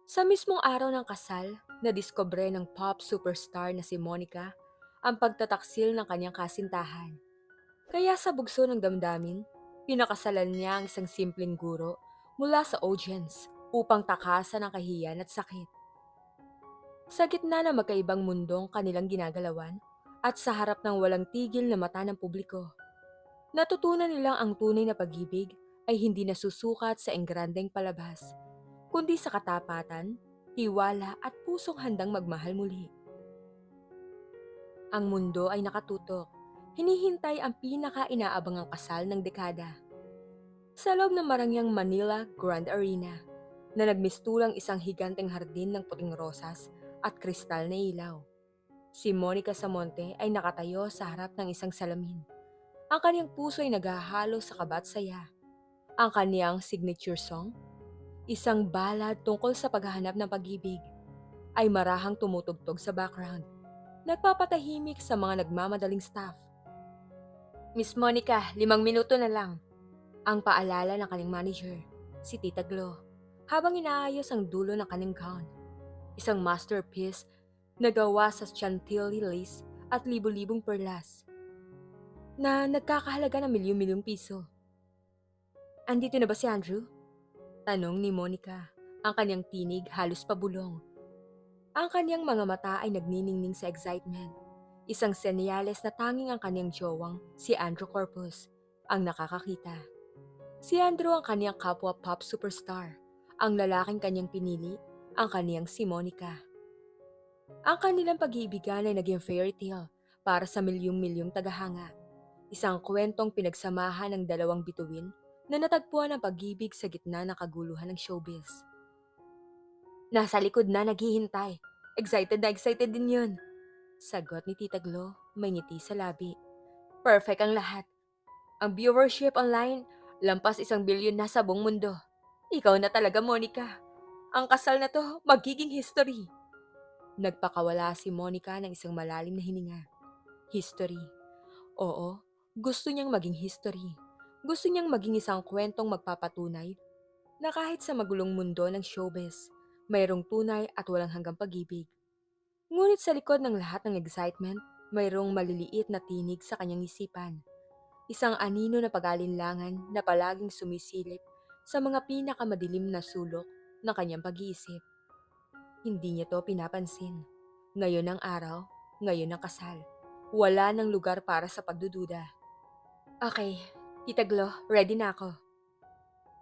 Sa mismong araw ng kasal, nadiskubre ng pop superstar na si Monica ang pagtataksil ng kanyang kasintahan. Kaya sa bugso ng damdamin, pinakasalan niya ang isang simpleng guro mula sa audience upang takasan ang kahiyan at sakit. Sa gitna ng magkaibang mundong kanilang ginagalawan at sa harap ng walang tigil na mata ng publiko, natutunan nilang ang tunay na pag-ibig ay hindi nasusukat sa engrandeng palabas, kundi sa katapatan, tiwala at pusong handang magmahal muli. Ang mundo ay nakatutok. Hinihintay ang pinaka-inaabangang kasal ng dekada. Sa loob ng marangyang Manila Grand Arena, na nagmistulang isang higanteng hardin ng puting rosas at kristal na ilaw. Si Monica Samonte ay nakatayo sa harap ng isang salamin. Ang kanyang puso ay naghahalo sa kaba at saya. Ang kanyang signature song, isang ballad tungkol sa paghahanap ng pag-ibig, ay marahang tumutugtog sa background. Nagpapatahimik sa mga nagmamadaling staff. Miss Monica, 5 minuto na lang. Ang paalala ng kanyang manager, si Tita Glo, habang inaayos ang dulo ng kanyang gown. Isang masterpiece na gawa sa chantilly lace at libu-libong perlas na nagkakahalaga ng milyon-milyong piso. Andito na ba si Andrew? Tanong ni Monica, ang kanyang tinig halos pabulong. Ang kanyang mga mata ay nagniningning sa excitement. Isang senyales na tanging ang kanyang jowang, si Andrew Corpus, ang nakakakita. Si Andrew ang kanyang kapwa pop superstar, ang lalaking kanyang pinili, ang kanyang si Monica. Ang kanilang pag-iibigan ay naging fairy tale para sa milyong-milyong tagahanga. Isang kwentong pinagsamahan ng dalawang bituin na natagpuan ang pag-ibig sa gitna ng kaguluhan ng showbiz. Nasa likod na naghihintay. Excited din yun. Sagot ni Tita Glo, may ngiti sa labi. Perfect ang lahat. Ang viewership online, lampas 1 bilyon na sa buong mundo. Ikaw na talaga, Monica. Ang kasal na to, magiging history. Nagpakawala si Monica ng isang malalim na hininga. History. Oo, gusto niyang maging history. Gusto niyang maging isang kwentong magpapatunay na kahit sa magulong mundo ng showbiz, mayroong tunay at walang hanggang pag-ibig. Ngunit sa likod ng lahat ng excitement, mayroong maliliit na tinig sa kanyang isipan. Isang anino na pag-alinlangan na palaging sumisilip sa mga pinakamadilim na sulok ng kanyang pag-iisip. Hindi niya to pinapansin. Ngayon ang araw, ngayon ang kasal. Wala nang lugar para sa pagdududa. Okay, Tita Glo, ready na ako.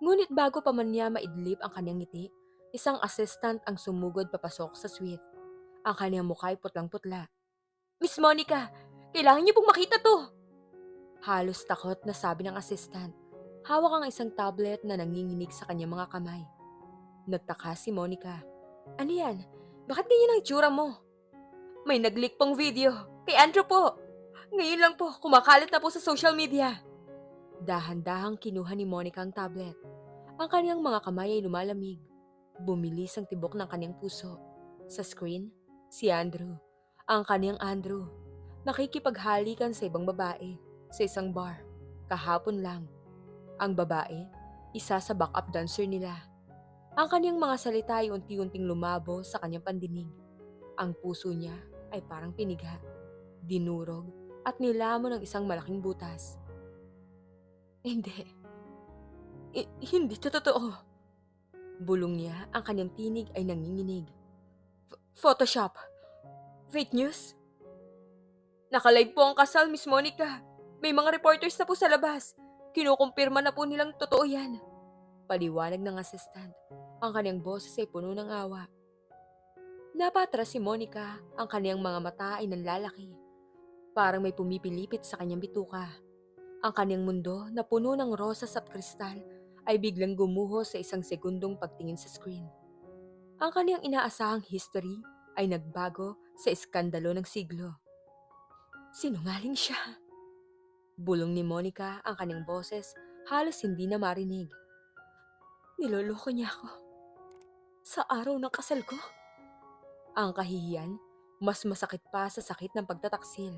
Ngunit bago pa man niya maidlip ang kanyang ngiti, isang assistant ang sumugod papasok sa suite. Ang kanyang mukha ay putlang-putla. Miss Monica, kailangan niyo pong makita to! Halos takot na sabi ng assistant. Hawak ang isang tablet na nanginginig sa kanyang mga kamay. Nagtaka si Monica. Ano yan? Bakit ganyan ang itsura mo? May nag-leak pong video. Kay Andrew po. Ngayon lang po, kumakalat na po sa social media. Dahan-dahang kinuha ni Monica ang tablet. Ang kanyang mga kamay ay lumalamig. Bumilis ang tibok ng kanyang puso. Sa screen, si Andrew. Ang kanyang Andrew. Nakikipaghalikan sa ibang babae sa isang bar. Kahapon lang. Ang babae, isa sa backup dancer nila. Ang kanyang mga salita ay unti-unting lumabo sa kanyang pandinig. Ang puso niya ay parang piniga, dinurog at nilamon ng isang malaking butas. Hindi, hindi to totoo. Bulong niya, ang kanyang tinig ay nanginginig. Photoshop. Fake news? Nakalive po ang kasal, Miss Monica. May mga reporters na po sa labas. Kinukumpirma na po nilang totoo yan. Paliwanag ng assistant. Ang kanyang boses ay puno ng awa. Napatras si Monica, ang kanyang mga mata ay nanlalaki. Parang may pumipilipit sa kanyang bituka. Ang kanyang mundo na puno ng rosas at kristal ay biglang gumuho sa isang segundong pagtingin sa screen. Ang kanyang inaasahang history ay nagbago sa iskandalo ng siglo. Sinungaling siya. Bulong ni Monica, ang kanyang boses halos hindi na marinig. Niloloko niya ako. Sa araw ng kasal ko? Ang kahihiyan, mas masakit pa sa sakit ng pagtataksil.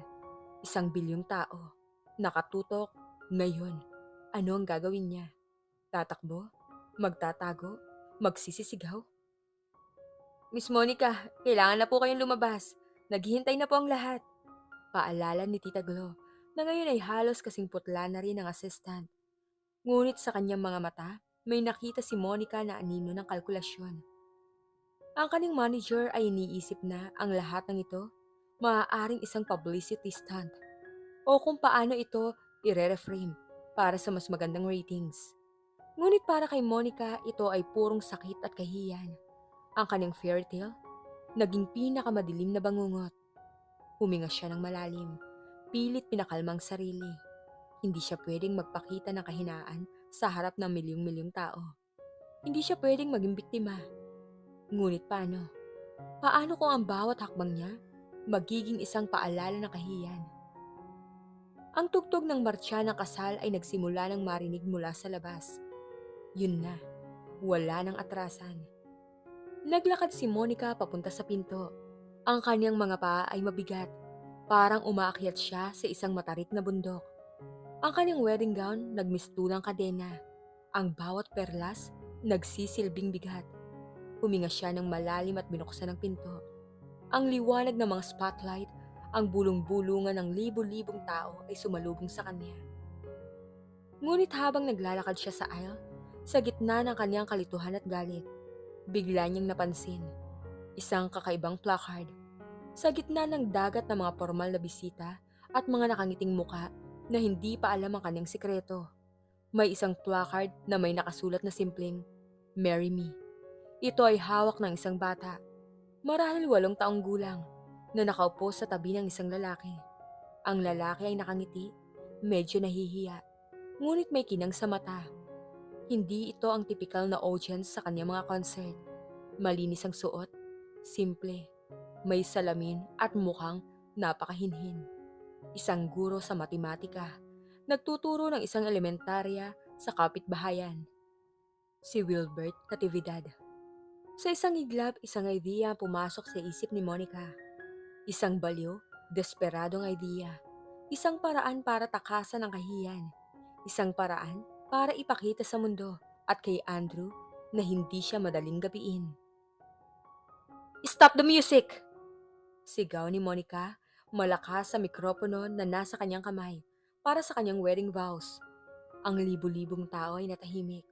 1 bilyong tao. Nakatutok. Ngayon, ano ang gagawin niya? Tatakbo? Magtatago? Magsisisigaw? Miss Monica, kailangan na po kayong lumabas. Naghihintay na po ang lahat. Paalala ni Tita Glo na ngayon ay halos kasing putla na rin ang assistant. Ngunit sa kanyang mga mata, may nakita si Monica na anino ng kalkulasyon. Ang kanyang manager ay iniisip na ang lahat ng ito maaaring isang publicity stunt o kung paano ito i-reframe para sa mas magandang ratings. Ngunit para kay Monica, ito ay purong sakit at kahiyan. Ang kanyang fairy tale naging pinakamadilim na bangungot. Huminga siya ng malalim, pilit pinakalmang sarili. Hindi siya pwedeng magpakita ng kahinaan sa harap ng milyong-milyong tao. Hindi siya pwedeng maging biktima. Ngunit paano? Paano kung ang bawat hakbang niya magiging isang paalala ng kahiyan? Ang tugtog ng martsa ng kasal ay nagsimula ng marinig mula sa labas. Yun na, wala nang atrasan. Naglakad si Monica papunta sa pinto. Ang kanyang mga paa ay mabigat, parang umaakyat siya sa isang matarik na bundok. Ang kanyang wedding gown nagmistulang kadena. Ang bawat perlas nagsisilbing bigat. Huminga siya ng malalim at binuksan ang pinto. Ang liwanag ng mga spotlight, ang bulong-bulungan ng libo-libong tao ay sumalubong sa kanya. Ngunit habang naglalakad siya sa aisle, sa gitna ng kanyang kalituhan at galit, bigla niyang napansin isang kakaibang placard. Sa gitna ng dagat ng mga formal na bisita at mga nakangiting muka na hindi pa alam ang kanyang sikreto, may isang placard na may nakasulat na simpleng, "Marry me." Ito ay hawak ng isang bata, marahil 8 taong gulang, na nakaupo sa tabi ng isang lalaki. Ang lalaki ay nakangiti, medyo nahihiya, ngunit may kinang sa mata. Hindi ito ang tipikal na audience sa kanyang mga concert. Malinis ang suot, simple, may salamin at mukhang napakahinhin. Isang guro sa matematika, nagtuturo ng isang elementarya sa kapitbahayan. Si Wilbert Natividad. Sa isang iglap, isang idea ang pumasok sa isip ni Monica. Isang baliw, desperadong idea. Isang paraan para takasan ang kahiyan. Isang paraan para ipakita sa mundo at kay Andrew na hindi siya madaling gapiin. "Stop the music!" Sigaw ni Monica, malakas sa mikropono na nasa kanyang kamay para sa kanyang wedding vows. Ang libu-libong tao ay natahimik.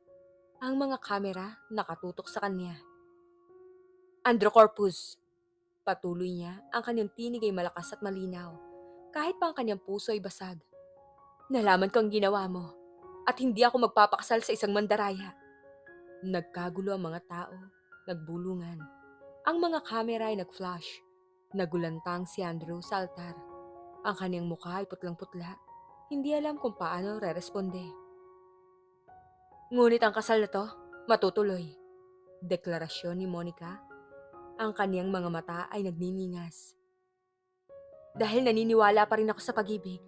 Ang mga kamera nakatutok sa kanya. "Androcorpus," patuloy niya, ang kanyang tinig ay malakas at malinaw. Kahit pa ang kanyang puso ay basag. "Nalaman ko ang ginawa mo at hindi ako magpapakasal sa isang mandaraya." Nagkagulo ang mga tao, nagbulungan. Ang mga kamera ay nag-flash. Nagulantang si Andrew sa altar. Ang kanyang mukha ay putlang-putla. Hindi alam kung paano re-responde. "Ngunit ang kasal na to, matutuloy." Deklarasyon ni Monica. Ang kanyang mga mata ay nagniningas. "Dahil naniniwala pa rin ako sa pag-ibig,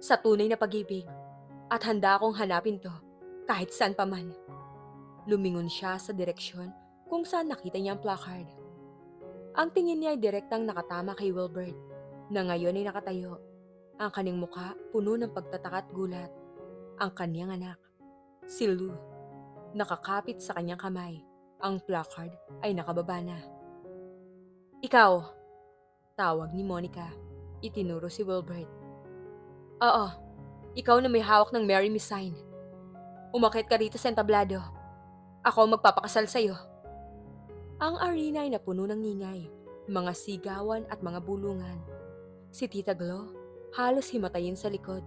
sa tunay na pag-ibig, at handa akong hanapin to kahit saan pa man." Lumingon siya sa direksyon kung saan nakita niya ang placard. Ang tingin niya ay direktang nakatama kay Wilbert, na ngayon ay nakatayo. Ang kanyang mukha puno ng pagtataka at gulat. Ang kanyang anak, si Lou, nakakapit sa kanyang kamay. Ang placard ay nakababa na. "Ikaw," tawag ni Monica. Itinuro si Wilbert. "Oo, ikaw na may hawak ng Marry Me sign. Umakyat ka rito sa entablado. Ako ang magpapakasal sa'yo." Ang arena ay napuno ng ingay, mga sigawan at mga bulungan. Si Tita Glo, halos himatayin sa likod.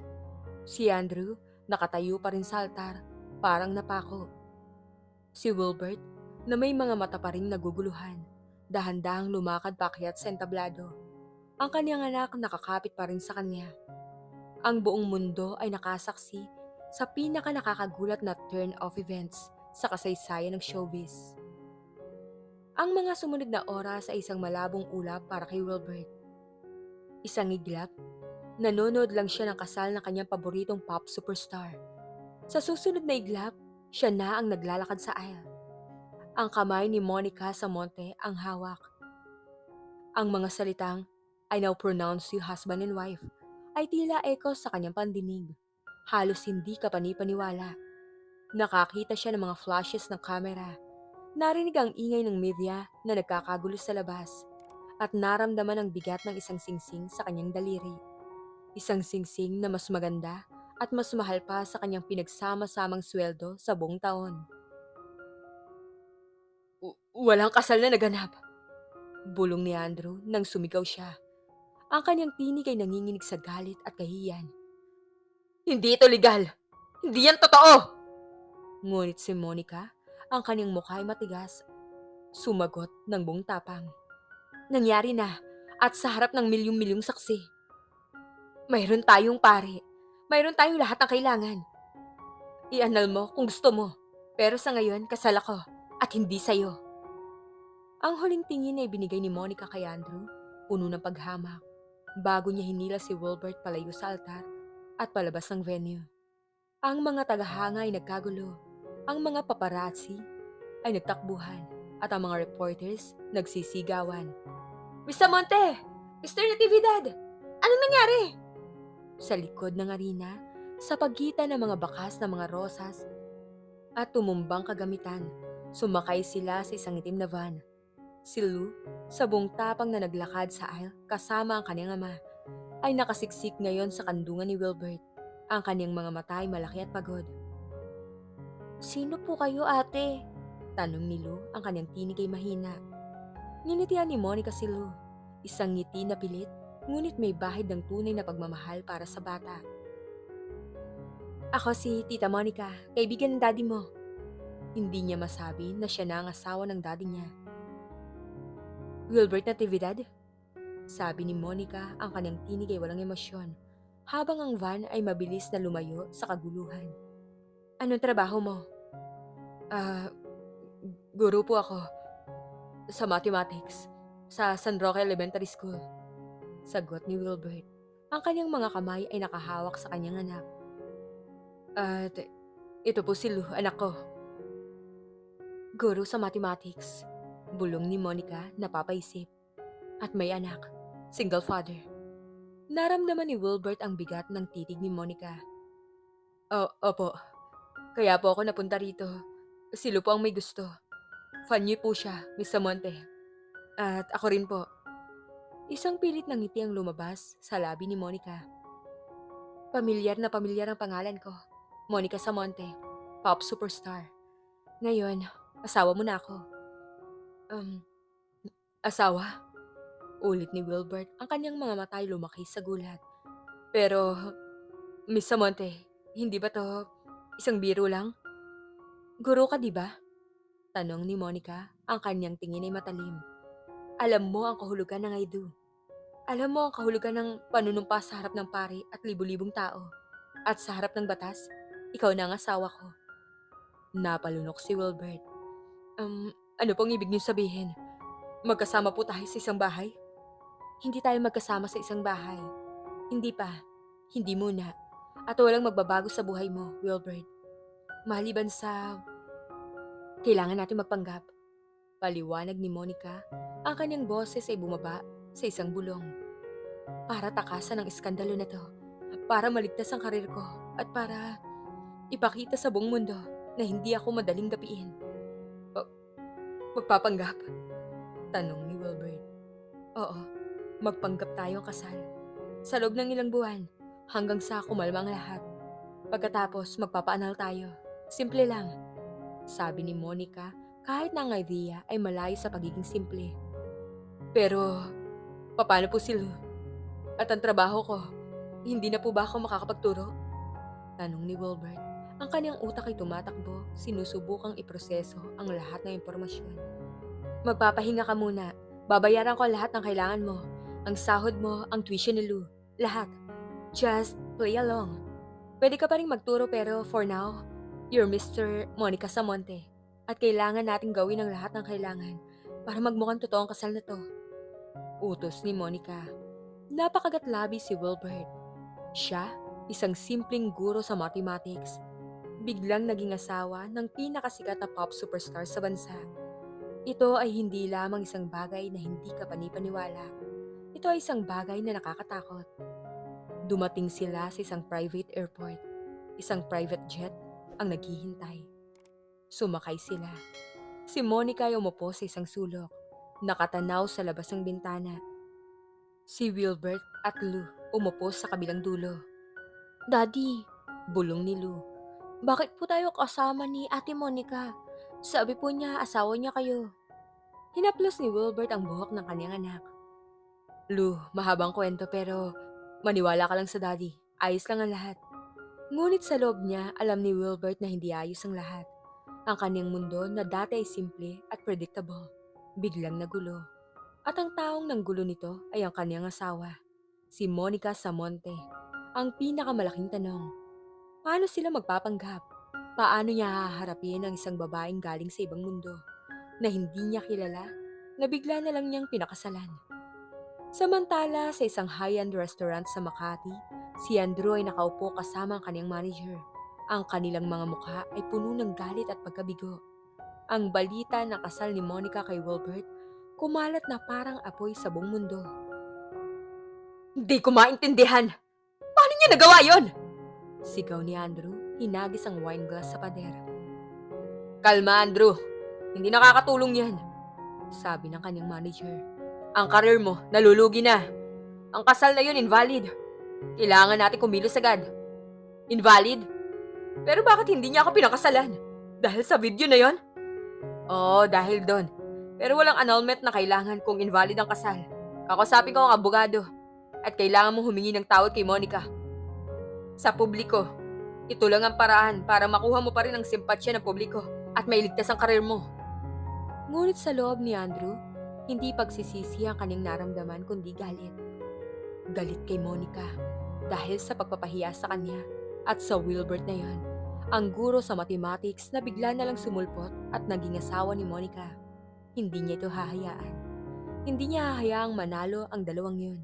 Si Andrew, nakatayo pa rin sa altar, parang napako. Si Wilbert, na may mga mata pa rin naguguluhan, dahan-dahang lumakad paakyat sa entablado. Ang kanyang anak nakakapit pa rin sa kanya. Ang buong mundo ay nakasaksi sa pinaka nakakagulat na turn of events sa kasaysayan ng showbiz. Ang mga sumunod na oras ay isang malabong ulap para kay Wilbert. Isang iglap, nanonood lang siya ng kasal ng kanyang paboritong pop superstar. Sa susunod na iglap, siya na ang naglalakad sa aisle. Ang kamay ni Monica sa monte ang hawak. Ang mga salitang, "I now pronounce you husband and wife," ay tila echo sa kanyang pandinig. Halos hindi ka panipaniwala. Nakakita siya ng mga flashes ng kamera. Narinig ang ingay ng media na nagkakagulo sa labas at naramdaman ang bigat ng isang singsing sa kanyang daliri. Isang singsing na mas maganda at mas mahal pa sa kanyang pinagsama-samang sweldo sa buong taon. Walang kasal na naganap, bulong ni Andrew nang sumigaw siya. Ang kanyang tinig ay nanginginig sa galit at kahiyan. Hindi ito legal! Hindi yan totoo! Ngunit si Monica, ang kanyang mukha ay matigas, sumagot ng buong tapang. Nangyari na at sa harap ng milyong-milyong saksi. Mayroon tayong pare. Mayroon tayong lahat ng kailangan. I-annul mo kung gusto mo. Pero sa ngayon, kasal ako at hindi sa'yo. Ang huling tingin ay binigay ni Monica kay Andrew, puno ng paghamak, bago niya hinila si Wilbert palayo sa altar at palabas ng venue. Ang mga tagahanga ay nagkagulo. Ang mga paparazzi ay nagtakbuhan at ang mga reporters nagsisigawan. Mr. Monte! Mr. Natividad! Anong nangyari? Sa likod ng arena, sa pagitan ng mga bakas na mga rosas at tumumbang kagamitan, sumakay sila sa isang itim na van. Si Lou, sa buong tapang na naglakad sa aisle kasama ang kanyang ama, ay nakasiksik ngayon sa kandungan ni Wilbert. Ang kanyang mga mata ay malaki at pagod. Sino po kayo, ate? Tanong ni Lou, ang kanyang tinig ay mahina. Nginitian ni Monica si Lou, isang ngiti na pilit, ngunit may bahid ng tunay na pagmamahal para sa bata. Ako si Tita Monica, kaibigan ng daddy mo. Hindi niya masabi na siya na ang asawa ng daddy niya. Wilbert Natividad? Sabi ni Monica, ang kanyang tinig ay walang emosyon, habang ang van ay mabilis na lumayo sa kaguluhan. Anong trabaho mo? Guro po ako sa mathematics sa San Roque Elementary School. Sagot ni Wilbert. Ang kanyang mga kamay ay nakahawak sa kanyang anak. At ito po si Lou, anak ko. Guro sa mathematics, bulong ni Monica, napapaisip. At may anak, single father. Naramdaman ni Wilbert ang bigat ng titig ni Monica. Opo. Kaya po ako napunta rito. Si Lou po ang may gusto. Fan niyo po siya, Mr. Monte. At ako rin po. Isang pilit ng ngiti ang lumabas sa labi ni Monica. Pamilyar na pamilyar ang pangalan ko. Monica Samonte, pop superstar. Ngayon, asawa mo na ako. Asawa? Ulit ni Wilbert, ang kanyang mga mata ay lumaki sa gulat. Pero, Miss Samonte, hindi ba to isang biro lang? Guro ka, di ba? Tanong ni Monica, ang kanyang tingin ay matalim. Alam mo ang kahulugan ng I do. Alam mo ang kahulugan ng panunumpa sa harap ng pari at libu-libong tao. At sa harap ng batas, ikaw na ang asawa ko. Napalunok si Wilbert. Ano pong ibig niyo sabihin? Magkasama po tayo sa isang bahay? Hindi tayo magkasama sa isang bahay. Hindi pa. Hindi muna. At walang magbabago sa buhay mo, Wilbert. Maliban sa kailangan natin magpanggap. Paliwanag ni Monica, ang kanyang boses ay bumaba sa isang bulong. Para takasan ang iskandalo na to. Para maligtas ang karir ko. At para ipakita sa buong mundo na hindi ako madaling gapiin. Magpapanggap? Tanong ni Wilbert. Oo, magpanggap tayong kasal. Sa loob ng ilang buwan, hanggang sa kumalma ang lahat. Pagkatapos, magpapaanal tayo. Simple lang. Sabi ni Monica, kahit na ang idea ay malayo sa pagiging simple. Pero, paano po si Lou? At ang trabaho ko, hindi na po ba ako makakapagturo? Tanong ni Wilbert. Ang kanyang utak ay tumatakbo, sinusubukang iproseso ang lahat ng impormasyon. Magpapahinga ka muna. Babayaran ko lahat ng kailangan mo. Ang sahod mo, ang tuition ni Lou. Lahat. Just play along. Pwede ka pa rin magturo pero for now, you're Mr. Monica Samonte. At kailangan nating gawin ang lahat ng kailangan para magmukhang totoong kasal na to. Utos ni Monica. Napakagatlabi si Wilbert. Siya, isang simpleng guro sa mathematics, biglang naging asawa ng pinakasikat na pop superstar sa bansa. Ito ay hindi lamang isang bagay na hindi ka panipaniwala. Ito ay isang bagay na nakakatakot. Dumating sila sa isang private airport. Isang private jet ang naghihintay. Sumakay sila. Si Monica ay umupo sa isang sulok, nakatanaw sa labas ng bintana. Si Wilbert at Lou umupo sa kabilang dulo. "Daddy," bulong ni Lou, "bakit po tayo kasama ni Ate Monica? Sabi po niya asawa niya kayo." Hinaplos ni Wilbert ang buhok ng kanyang anak. "Lou, mahabang kwento pero maniwala ka lang sa daddy. Ayos lang ang lahat." Ngunit sa loob niya, alam ni Wilbert na hindi ayos ang lahat. Ang kanyang mundo na dati ay simple at predictable, biglang nagulo. At ang taong nanggulo nito ay ang kanyang asawa, si Monica Samonte. Ang pinakamalaking tanong, paano sila magpapanggap? Paano niya haharapin ang isang babaeng galing sa ibang mundo na hindi niya kilala, na bigla na lang niyang pinakasalan? Samantala, sa isang high-end restaurant sa Makati, si Andrew ay nakaupo kasama ang kanyang manager. Ang kanilang mga mukha ay puno ng galit at pagkabigo. Ang balita ng kasal ni Monica kay Wilbert kumalat na parang apoy sa buong mundo. "Hindi ko maintindihan! Paano niya nagawa yon?" Sigaw ni Andrew, hinagis ang wine glass sa pader. "Kalma, Andrew. Hindi nakakatulong yan," sabi ng kanyang manager. "Ang career mo, nalulugi na. Ang kasal na yun, invalid. Kailangan natin kumilos agad." "Invalid? Pero bakit hindi niya ako pinakasalan? Dahil sa video na yon?" "Oo, dahil doon. Pero walang annulment na kailangan kung invalid ang kasal. Kakusapin ko ang abogado. At kailangan mong humingi ng tawad kay Monica. Sa publiko. Ito lang ang paraan para makuha mo pa rin ang simpatsya ng publiko at mailigtas ang karir mo." Ngunit sa loob ni Andrew, hindi pagsisisi ang kanyang naramdaman kundi galit. Galit kay Monica dahil sa pagpapahiya sa kanya at sa Wilbert na yon, ang guro sa mathematics na bigla na lang sumulpot at naging asawa ni Monica. Hindi niya ito hahayaan. Hindi niya hahayaang manalo ang dalawang yun.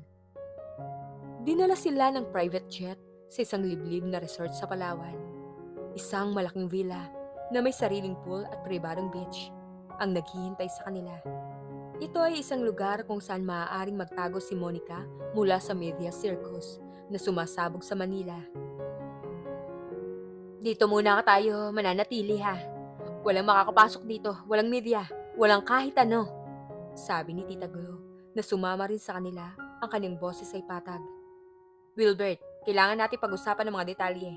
Dinala sila ng private jet sa isang liblib na resort sa Palawan. Isang malaking villa na may sariling pool at pribadong beach ang naghihintay sa kanila. Ito ay isang lugar kung saan maaaring magtago si Monica mula sa media circus na sumasabog sa Manila. "Dito muna ka tayo mananatili ha. Walang makakapasok dito, walang media, walang kahit ano," sabi ni Tita Glo na sumama rin sa kanila. Ang kanyang boses ay patag. "Wilbert, kailangan natin pag-usapan ng mga detalye."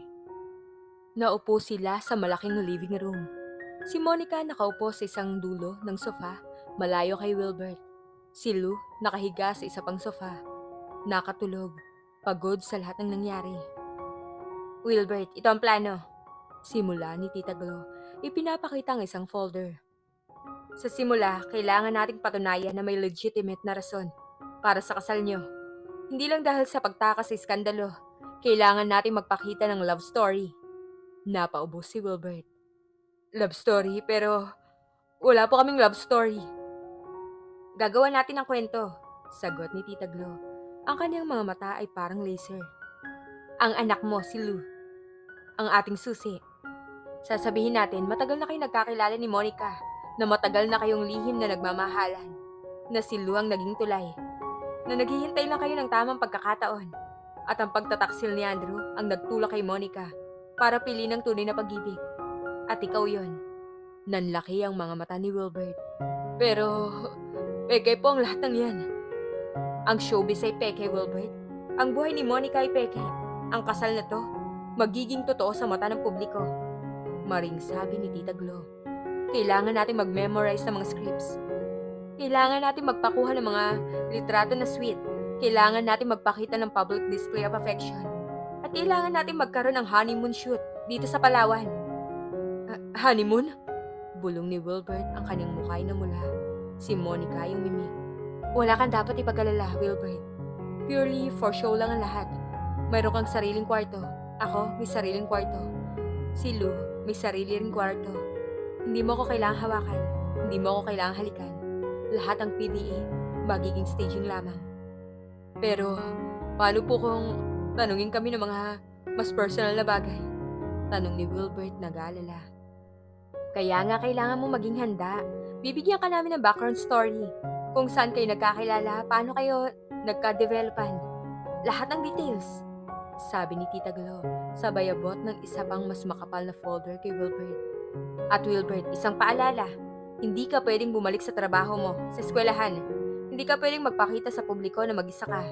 Naupo sila sa malaking living room. Si Monica nakaupo sa isang dulo ng sofa, malayo kay Wilbert. Si Lou nakahiga sa isa pang sofa, nakatulog, pagod sa lahat ng nangyari. "Wilbert, ito ang plano." Simula ni Tita Glo, ipinapakita ang isang folder. "Sa simula, kailangan nating patunayan na may legitimate na rason para sa kasal niyo. Hindi lang dahil sa pagtakas sa iskandalo, kailangan nating magpakita ng love story." Napaubo si Wilbert. "Love story? Pero wala po kaming love story." "Gagawa natin ang kwento," sagot ni Tita Glo. Ang kanyang mga mata ay parang laser. "Ang anak mo, si Lou, ang ating susi. Sasabihin natin, matagal na kayo nagkakilala ni Monica, na matagal na kayong lihim na nagmamahalan, na si Lou ang naging tulay, na naghihintay lang kayo ng tamang pagkakataon, at ang pagtataksil ni Andrew ang nagtulak kay Monica para piliin ang tunay na pag-ibig. At ikaw yon." Nanlaki ang mga mata ni Wilbert. "Pero, peke po ang lahat ng yan." "Ang showbiz ay peke, Wilbert. Ang buhay ni Monica ay peke. Ang kasal na to, magiging totoo sa mata ng publiko." Maring sabi ni Tita Glo. "Kailangan natin mag-memorize ng mga scripts. Kailangan natin magpakuha ng mga litrato na sweet. Kailangan natin magpakita ng public display of affection. At kailangan natin magkaroon ng honeymoon shoot dito sa Palawan." "Honeymoon?" Bulong ni Wilbert, ang kanyang mukha ay namula. Si Monica yung mimik. "Wala kang dapat ipag-alala, Wilbert. Purely for show lang ang lahat. Mayroon kang sariling kwarto. Ako, may sariling kwarto. Si Lou, may sarili ring kwarto. Hindi mo ako kailangang hawakan. Hindi mo ako kailangang halikan. Lahat ng PDA, magiging staging lamang." "Pero, paano po kung tanungin kami ng mga mas personal na bagay?" Tanong ni Wilbert nag-aalala. "Kaya nga kailangan mo maging handa. Bibigyan ka namin ng background story. Kung saan kayo nagkakilala, paano kayo nagka-developan. Lahat ng details," sabi ni Tita Glo, sabay abot ng isa pang mas makapal na folder kay Wilbert. "At Wilbert, isang paalala. Hindi ka pwedeng bumalik sa trabaho mo, sa eskwelahan. Hindi ka pwedeng magpakita sa publiko na mag-isa ka.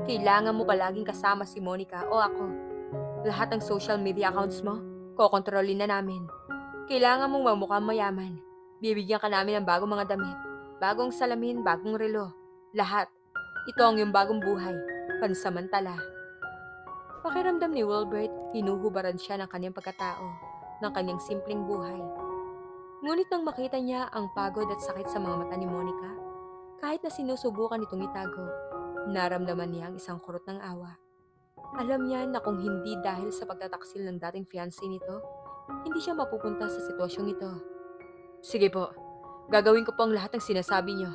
Kailangan mo palaging kasama si Monica o ako. Lahat ng social media accounts mo, kokontrolin na namin. Kailangan mong magmukhang mayaman. Bibigyan ka namin ng bagong mga damit, bagong salamin, bagong relo. Lahat. Ito ang iyong bagong buhay. Pansamantala. Pakiramdam ni Wilbert, hinuhubaran siya ng kanyang pagkatao, ng kanyang simpleng buhay. Ngunit nang makita niya ang pagod at sakit sa mga mata ni Monica, kahit na sinusubukan itong itago, naramdaman niya ang isang kurot ng awa. Alam niya na kung hindi dahil sa pagtataksil ng dating fiancé nito, hindi siya mapupunta sa sitwasyong ito. Sige po, gagawin ko po ang lahat ng sinasabi niyo,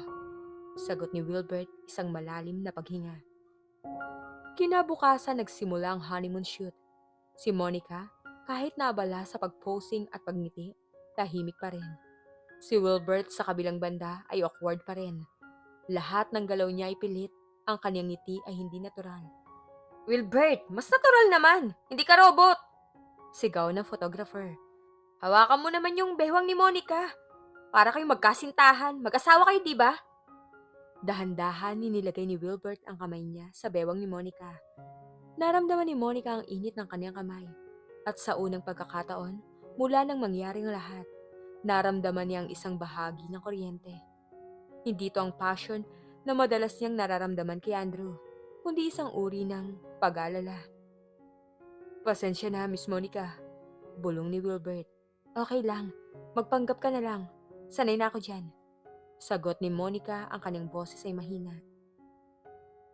sagot ni Wilbert, isang malalim na paghinga. Kinabukasan nagsimula ang honeymoon shoot. Si Monica, kahit naabala sa pag-posing at pagngiti, tahimik pa rin. Si Wilbert sa kabilang banda ay awkward pa rin. Lahat ng galaw niya ay pilit, ang kanyang ngiti ay hindi natural. Wilbert, mas natural naman! Hindi ka robot! Sigaw ng photographer. Hawakan mo naman yung bewang ni Monica. Para kayong magkasintahan. Mag-asawa kayo, di ba? Dahan-dahan ninilagay ni Wilbert ang kamay niya sa bewang ni Monica. Naramdaman ni Monica ang init ng kanyang kamay. At sa unang pagkakataon, mula nang mangyari ang lahat, naramdaman niya ang isang bahagi ng kuryente. Hindi ito ang passion na madalas niyang nararamdaman kay Andrew, kundi isang uri ng pag-alala. Pasensya na, Miss Monica. Bulong ni Wilbert. Okay lang, magpanggap ka na lang. Sanay na ako dyan. Sagot ni Monica, ang kanyang boses ay mahina.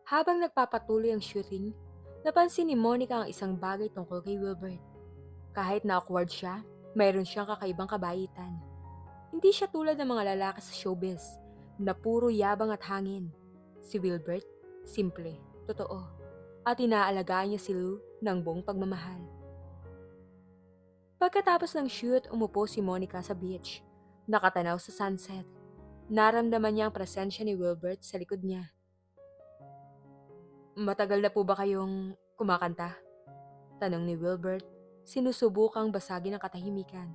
Habang nagpapatuloy ang shooting, napansin ni Monica ang isang bagay tungkol kay Wilbert. Kahit na awkward siya, mayroon siyang kakaibang kabaitan. Hindi siya tulad ng mga lalaki sa showbiz na puro yabang at hangin. Si Wilbert, simple, totoo, at inaalagaan niya si Lou ng buong pagmamahal. Pagkatapos ng shoot, umupo si Monica sa beach, nakatanaw sa sunset. Naramdaman niya ang presensya ni Wilbert sa likod niya. Matagal na po ba kayong kumakanta? Tanong ni Wilbert, sinusubukang basagin ang katahimikan.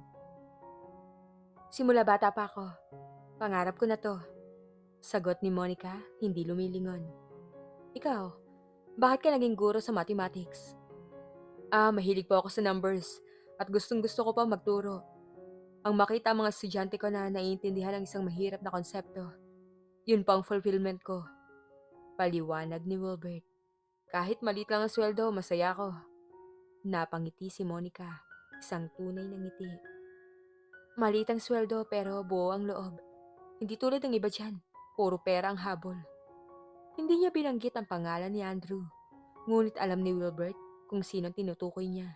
Simula bata pa ako. Pangarap ko na to. Sagot ni Monica, hindi lumilingon. Ikaw, bakit ka naging guro sa mathematics? Mahilig po ako sa numbers at gustong gusto ko pa magturo. Ang makita ang mga estudyante ko na naiintindihan ang isang mahirap na konsepto. Yun pa ang fulfillment ko. Paliwanag ni Wilbert. Kahit maliit lang ang sweldo, masaya ako. Napangiti si Monica, isang tunay na ngiti. Maliit ang sweldo pero buo ang loob. Hindi tulad ng iba dyan, puro pera ang habol. Hindi niya binanggit ang pangalan ni Andrew, ngunit alam ni Wilbert kung sino tinutukoy niya.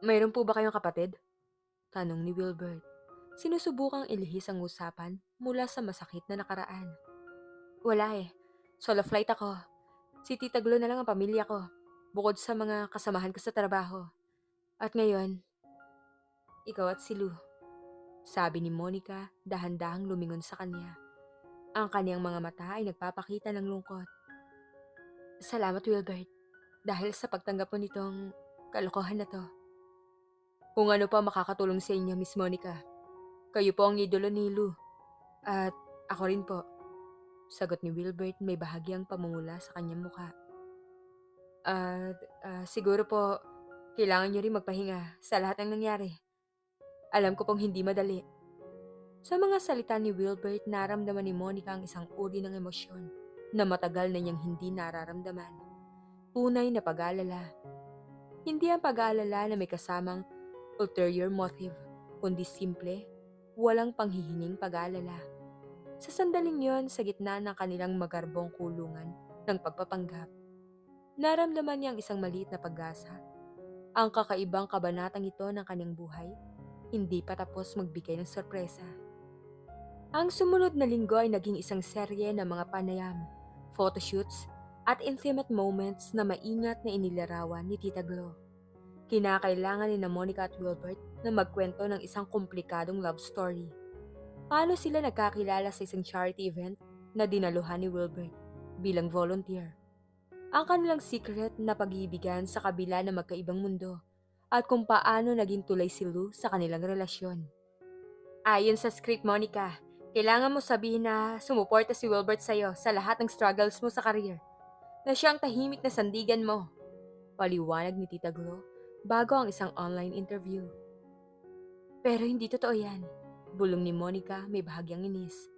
Mayroon po ba kayong kapatid? Tanong ni Wilbert. Sinusubukang ilihis ang usapan mula sa masakit na nakaraan. Wala eh. Solo flight ako. Si Tita Glo na lang ang pamilya ko, bukod sa mga kasamahan ko sa trabaho. At ngayon, ikaw at si Lou. Sabi ni Monica, dahan-dahang lumingon sa kanya. Ang kanyang mga mata ay nagpapakita ng lungkot. Salamat Wilbert, dahil sa pagtanggap mo nitong kalokohan na to. Kung ano pa makakatulong sa inyo, Miss Monica. Kayo po ang idolo ni Lou. At ako rin po. Sagot ni Wilbert, may bahagyang pamumula sa kanyang mukha. At siguro po, kailangan nyo rin magpahinga sa lahat ng nangyari. Alam ko pong hindi madali. Sa mga salita ni Wilbert, naramdaman ni Monica ang isang uri ng emosyon na matagal na niyang hindi nararamdaman. Tunay na pag-aalala. Hindi ang pag-aalala na may kasamang ulterior motive, kundi simple, walang panghihining pag-aalala. Sa sandaling yon, sa gitna ng kanilang magarbong kulungan ng pagpapanggap, naramdaman niya ang isang maliit na pag-asa. Ang kakaibang kabanatang ito ng kanyang buhay, hindi pa tapos magbigay ng sorpresa. Ang sumunod na linggo ay naging isang serye ng mga panayam, photoshoots, at intimate moments na maingat na inilarawan ni Tita Glo. Kinakailangan ni Monica at Wilbert na magkwento ng isang komplikadong love story. Paano sila nagkakilala sa isang charity event na dinaluhan ni Wilbert bilang volunteer? Ang kanilang secret na pag-iibigan sa kabila ng magkaibang mundo at kung paano naging tulay si Lou sa kanilang relasyon. Ayon sa script, Monica, kailangan mo sabihin na sumuporta si Wilbert sa'yo sa lahat ng struggles mo sa career, na siyang tahimik na sandigan mo. Paliwanag ni Tita Glo bago ang isang online interview. Pero hindi totoo yan. Bulong ni Monica may bahagyang inis.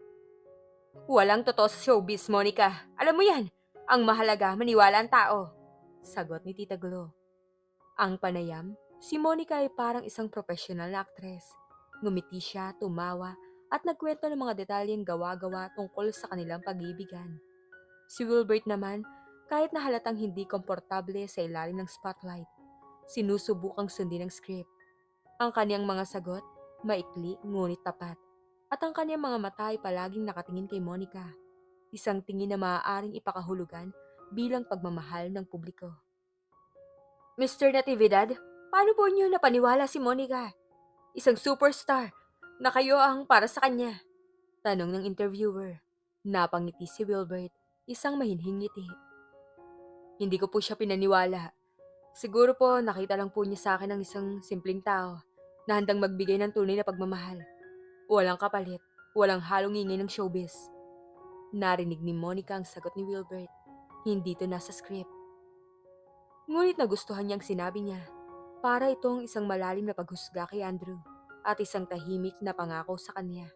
Walang totoo sa showbiz, Monica. Alam mo yan. Ang mahalaga, maniwala ang tao. Sagot ni Tita Glo. Ang panayam, si Monica ay parang isang profesional na aktres. Ngumiti siya, tumawa, at nagkwento ng mga detalyeng gawa-gawa tungkol sa kanilang pag-ibigan. Si Wilbert naman, kahit na halatang hindi komportable sa ilalim ng spotlight, sinusubukang sundin ang script. Ang kaniyang mga sagot, maikli ngunit tapat. At ang kaniyang mga mata ay palaging nakatingin kay Monica. Isang tingin na maaaring ipakahulugan bilang pagmamahal ng publiko. Mr. Natividad, paano po niyo napaniwala si Monica? Isang superstar na kayo ang para sa kanya. Tanong ng interviewer. Napangiti si Wilbert, isang mahinhing ngiti. Hindi ko po siya pinaniwala. Siguro po nakita lang po niya sa akin ang isang simpleng tao na handang magbigay ng tunay na pagmamahal. Walang kapalit, walang halong ingay ng showbiz. Narinig ni Monica ang sagot ni Wilbert. Hindi ito nasa script. Ngunit nagustuhan niyang sinabi niya. Para itong isang malalim na paghusga kay Andrew at isang tahimik na pangako sa kanya.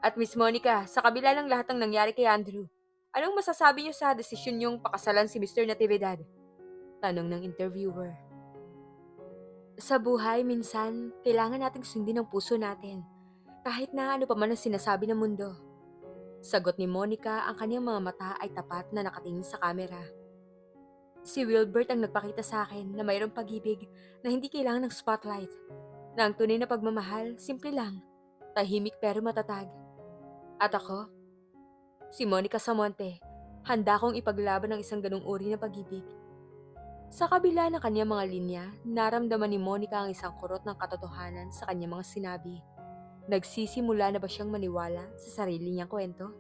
At Miss Monica, sa kabila ng lahat ng nangyari kay Andrew, anong masasabi niyo sa desisyon niyong pakasalan si Mr. Natividad? Tanong ng interviewer. Sa buhay, minsan, kailangan nating sundin ang puso natin, kahit na ano pa man ang sinasabi ng mundo. Sagot ni Monica, ang kanyang mga mata ay tapat na nakatingin sa kamera. Si Wilbert ang nagpakita sa akin na mayroong pag-ibig na hindi kailangan ng spotlight, na ang tunay na pagmamahal, simple lang, tahimik pero matatag. At ako, si Monica Samonte, handa kong ipaglaban ng isang ganung uri ng pag-ibig. Sa kabila ng kanyang mga linya, naramdaman ni Monica ang isang kurot ng katotohanan sa kanyang mga sinabi. Nagsisimula na ba siyang maniwala sa sarili niyang kwento?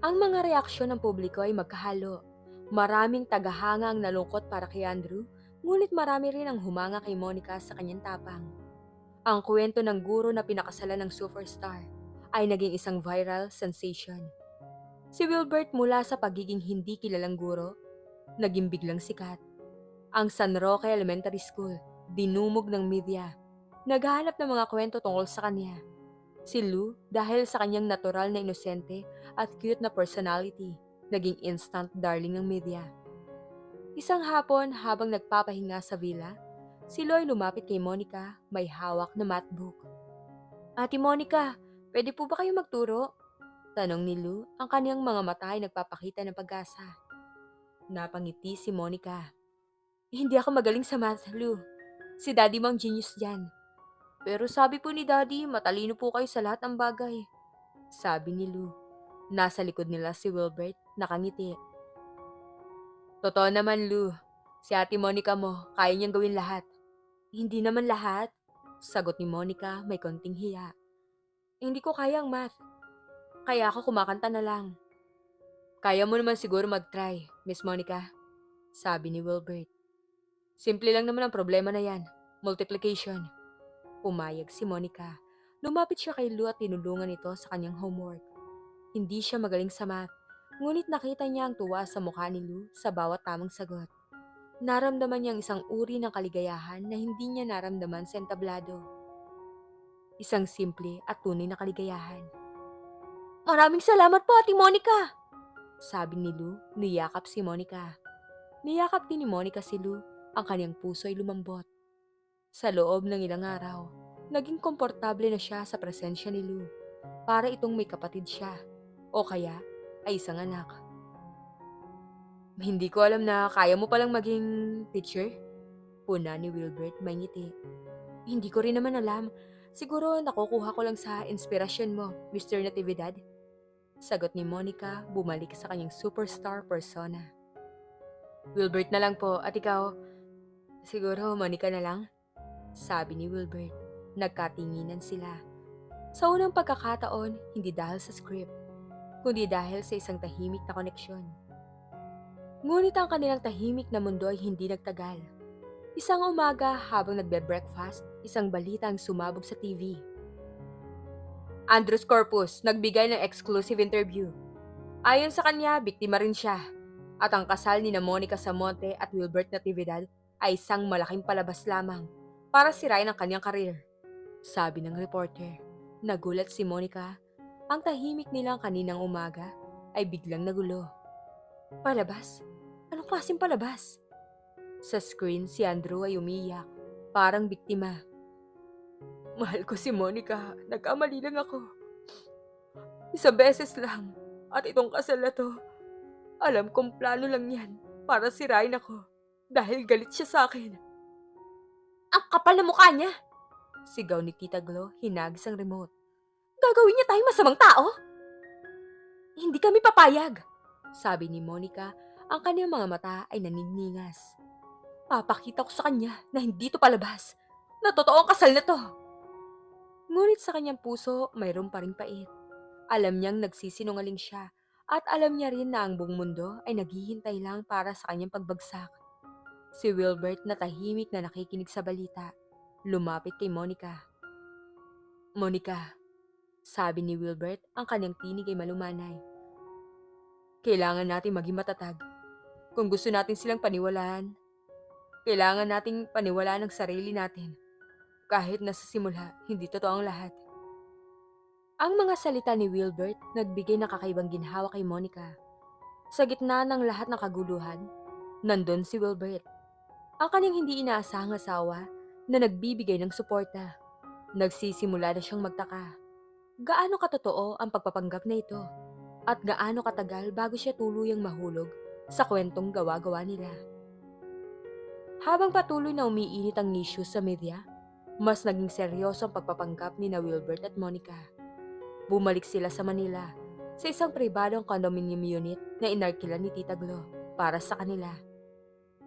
Ang mga reaksyon ng publiko ay magkahalo. Maraming tagahanga ang nalungkot para kay Andrew, ngunit marami rin ang humanga kay Monica sa kanyang tapang. Ang kwento ng guro na pinakasalan ng superstar ay naging isang viral sensation. Si Wilbert mula sa pagiging hindi kilalang guro, naging biglang sikat. Ang San Roque Elementary School, dinumog ng media. Naghahanap ng mga kwento tungkol sa kanya. Si Lou, dahil sa kanyang natural na inosente at cute na personality, naging instant darling ng media. Isang hapon habang nagpapahinga sa villa, si Lou ay lumapit kay Monica, may hawak na mathbook. Ate Monica, pwede po ba kayo magturo? Tanong ni Lou, ang kaniyang mga mata ay nagpapakita ng pag-asa. Napangiti si Monica. Hindi ako magaling sa math, Lou. Si Daddy mo ang genius dyan. Pero sabi po ni Daddy, matalino po kayo sa lahat ng bagay. Sabi ni Lou. Nasa likod nila si Wilbert, nakangiti. Totoo naman, Lou. Si Ate Monica mo, kaya niyang gawin lahat. Hindi naman lahat, sagot ni Monica may konting hiya. Hindi ko kaya ang math. Kaya ako kumakanta na lang. Kaya mo naman siguro mag-try, Miss Monica, sabi ni Wilbert. Simple lang naman ang problema na yan, multiplication. Pumayag si Monica. Lumapit siya kay Lou at tinulungan ito sa kanyang homework. Hindi siya magaling sa math, ngunit nakita niya ang tuwa sa mukha ni Lou sa bawat tamang sagot. Naramdaman niya ang isang uri ng kaligayahan na hindi niya naramdaman sa entablado. Isang simple at tunay na kaligayahan. Maraming salamat po, Ate Monica! Sabi ni Lou, niyakap si Monica. Niyakap din ni Monica si Lou, ang kanyang puso ay lumambot. Sa loob ng ilang araw, naging komportable na siya sa presensya ni Lou. Para itong may kapatid siya, o kaya ay isang anak. Hindi ko alam na kaya mo palang maging teacher? Puna ni Wilbert may ngiti. Hindi ko rin naman alam. Siguro nakukuha ko lang sa inspirasyon mo, Mr. Natividad. Sagot ni Monica, bumalik sa kanyang superstar persona. Wilbert na lang po, at ikaw, siguro Monica na lang? Sabi ni Wilbert. Nagkatinginan sila. Sa unang pagkakataon, hindi dahil sa script, kundi dahil sa isang tahimik na koneksyon. Ngunit ang kanilang tahimik na mundo ay hindi nagtagal. Isang umaga habang nagbe-breakfast, isang balita ang sumabog sa TV. Andrews Corpus nagbigay ng exclusive interview. Ayon sa kanya, biktima rin siya. At ang kasal ni na Monica Samonte at Wilbert Natividad ay isang malaking palabas lamang para sirain ang kanyang karir. Sabi ng reporter. Nagulat si Monica. Ang tahimik nilang kaninang umaga ay biglang nagulo. Palabas? Anong klaseng palabas? Sa screen si Andrew ay umiyak. Parang biktima. Mahal ko si Monica. Nagkamali lang ako. Isa beses lang. At itong kasal na to, alam kong plano lang yan para sirain ako. Dahil galit siya sa akin. Ang kapal na mukha niya! Sigaw ni Tita Glo, hinagis ang remote. Gagawin niya tayong masamang tao? Hindi kami papayag, sabi ni Monica. Ang kanyang mga mata ay naninningas. Papakita ko sa kanya na hindi to palabas. Na totoo ang kasal na to. Ngunit sa kanyang puso, mayroon pa ring pait. Alam niyang nagsisinungaling siya at alam niya rin na ang buong mundo ay naghihintay lang para sa kanyang pagbagsak. Si Wilbert na tahimik na nakikinig sa balita, lumapit kay Monica. Monica, sabi ni Wilbert, ang kanyang tinig ay malumanay. Kailangan natin maging matatag. Kung gusto natin silang paniwalaan, kailangan nating paniwalaan ang sarili natin. Kahit na sa simula, hindi totoo ang lahat. Ang mga salita ni Wilbert nagbigay ng kakaibang ginhawa kay Monica. Sa gitna ng lahat ng kaguluhan, nandun si Wilbert. Ang kanyang hindi inaasahang asawa na nagbibigay ng suporta. Nagsisimula na siyang magtaka. Gaano katotoo ang pagpapanggap na ito? At gaano katagal bago siya tuluyang mahulog sa kwentong gawa-gawa nila? Habang patuloy na umiinit ang issue sa media, mas naging seryoso ang pagpapanggap ni na Wilbert at Monica. Bumalik sila sa Manila, sa isang pribadong condominium unit na inarkilan ni Tita Glo para sa kanila.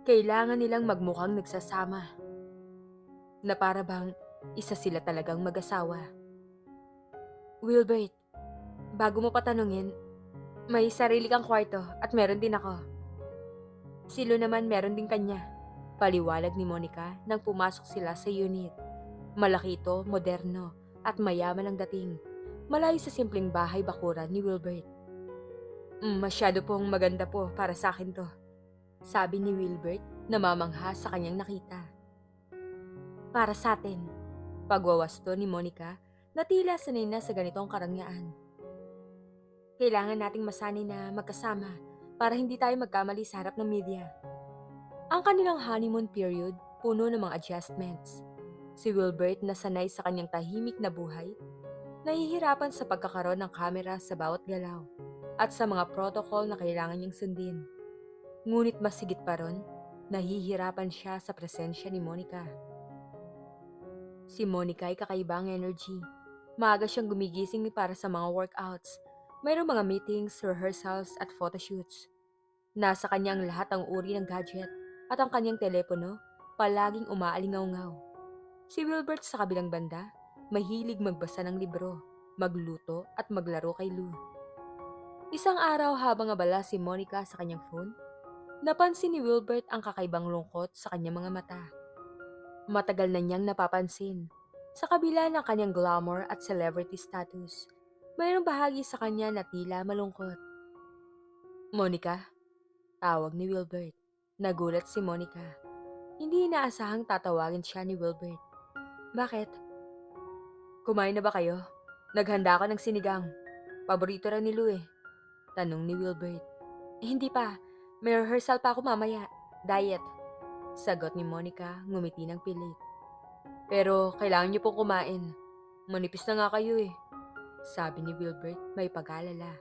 Kailangan nilang magmukhang nagsasama. Na para bang isa sila talagang mag-asawa. Wilbert, bago mo patanungin, may sarili kang kwarto at meron din ako. Si Lou naman meron din kanya. Paliwalag ni Monica nang pumasok sila sa unit. Malaki ito, moderno, at mayaman ang dating. Malayo sa simpleng bahay bakuran ni Wilbert. Masyado pong maganda po para sa akin to, sabi ni Wilbert na mamangha sa kanyang nakita. Para sa atin, pagwawasto ni Monica na tila sanay na sa ganitong karangyaan. Kailangan nating masanay na magkasama para hindi tayo magkamali sa harap ng media. Ang kanilang honeymoon period puno ng mga adjustments. Si Wilbert na sanay sa kanyang tahimik na buhay, nahihirapan sa pagkakaroon ng kamera sa bawat galaw at sa mga protocol na kailangan niyang sundin. Ngunit mas higit pa ron, nahihirapan siya sa presensya ni Monica. Si Monica ay kakaibang energy. Maaga siyang gumigising para sa mga workouts. Mayroong mga meetings, rehearsals at photoshoots. Nasa kanyang lahat ang uri ng gadget at ang kanyang telepono palaging umaalingaw-ngaw. Si Wilbert sa kabilang banda, mahilig magbasa ng libro, magluto at maglaro kay Lou. Isang araw habang abala si Monica sa kanyang phone, napansin ni Wilbert ang kakaibang lungkot sa kanyang mga mata. Matagal na niyang napapansin. Sa kabila ng kanyang glamour at celebrity status, mayroong bahagi sa kanya na tila malungkot. Monica? Tawag ni Wilbert. Nagulat si Monica. Hindi inaasahang tatawagin siya ni Wilbert. Bakit? Kumain na ba kayo? Naghanda ako ng sinigang. Paborito raw ni Lou eh. Tanong ni Wilbert. Hindi pa. May rehearsal pa ako mamaya. Diet. Sagot ni Monica, ngumiti ng pilit. Pero kailangan niyo pong kumain. Manipis na nga kayo eh. Sabi ni Wilbert, may pag-alala.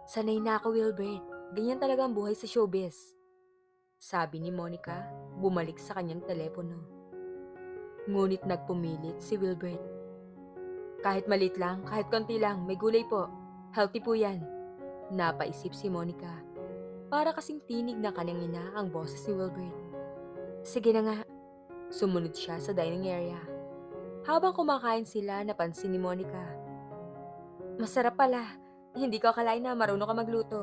Sanay na ako, Wilbert. Ganyan talaga ang buhay sa showbiz. Sabi ni Monica, bumalik sa kanyang telepono. Ngunit nagpumilit si Wilbert. Kahit malit lang, kahit konti lang, may gulay po. Healthy po yan. Napaisip si Monica. Para kasing tinig na kanyang ina ang boses ni Wilbert. Sige na nga. Sumunod siya sa dining area. Habang kumakain sila, napansin ni Monica. Masarap pala. Hindi ko akalain na marunong ka magluto.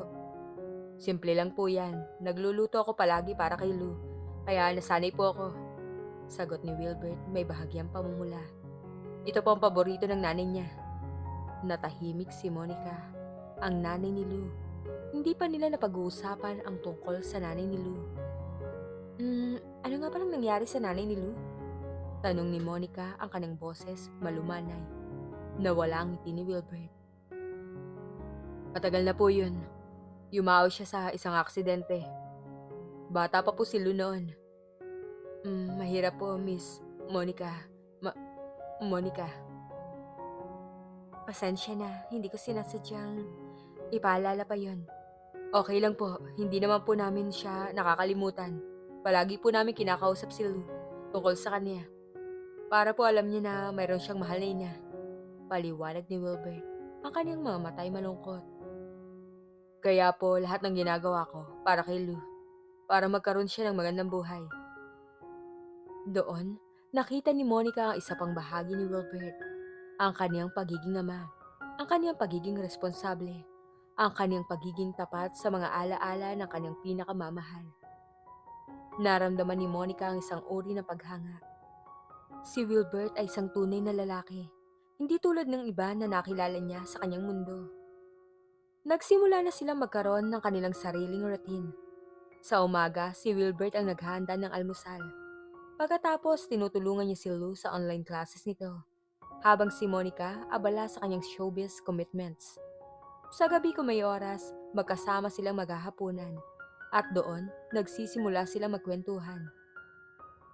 Simple lang po yan. Nagluluto ako palagi para kay Lou. Kaya nasanay po ako. Sagot ni Wilbert, may bahagyang pamumula. Ito po ang paborito ng nanay niya. Natahimik si Monica, ang nanay ni Lou. Hindi pa nila napag-uusapan ang tungkol sa nanay ni Lou. Ano nga palang nangyari sa nanay ni Lou? Tanong ni Monica, ang kanyang boses malumanay. Nawala ang ngiti ni Wilbert. Matagal na po yun. Yumao siya sa isang aksidente. Bata pa po si Lou noon. Mahirap po, Miss Monica. Monica. Pasensya na, hindi ko sinasadyang ipaalala pa yon. Okay lang po, hindi naman po namin siya nakakalimutan. Palagi po namin kinakausap si Lou tungkol sa kanya. Para po alam niya na mayroon siyang mahal na ina. Paliwanag ni Wilbert, ang kanyang mga matay malungkot. Kaya po lahat ng ginagawa ko para kay Lou, para magkaroon siya ng magandang buhay. Doon, nakita ni Monica ang isa pang bahagi ni Wilbert, ang kaniyang pagiging ama, ang kaniyang pagiging responsable, ang kaniyang pagiging tapat sa mga alaala ng kaniyang pinakamamahal. Naramdaman ni Monica ang isang uri ng paghanga. Si Wilbert ay isang tunay na lalaki, hindi tulad ng iba na nakilala niya sa kanyang mundo. Nagsimula na silang magkaroon ng kanilang sariling routine. Sa umaga, si Wilbert ang naghahanda ng almusal. Pagkatapos, tinutulungan niya si Lou sa online classes nito, habang si Monica abala sa kanyang showbiz commitments. Sa gabi kung may oras, magkasama silang maghahapunan. At doon, nagsisimula silang magkwentuhan.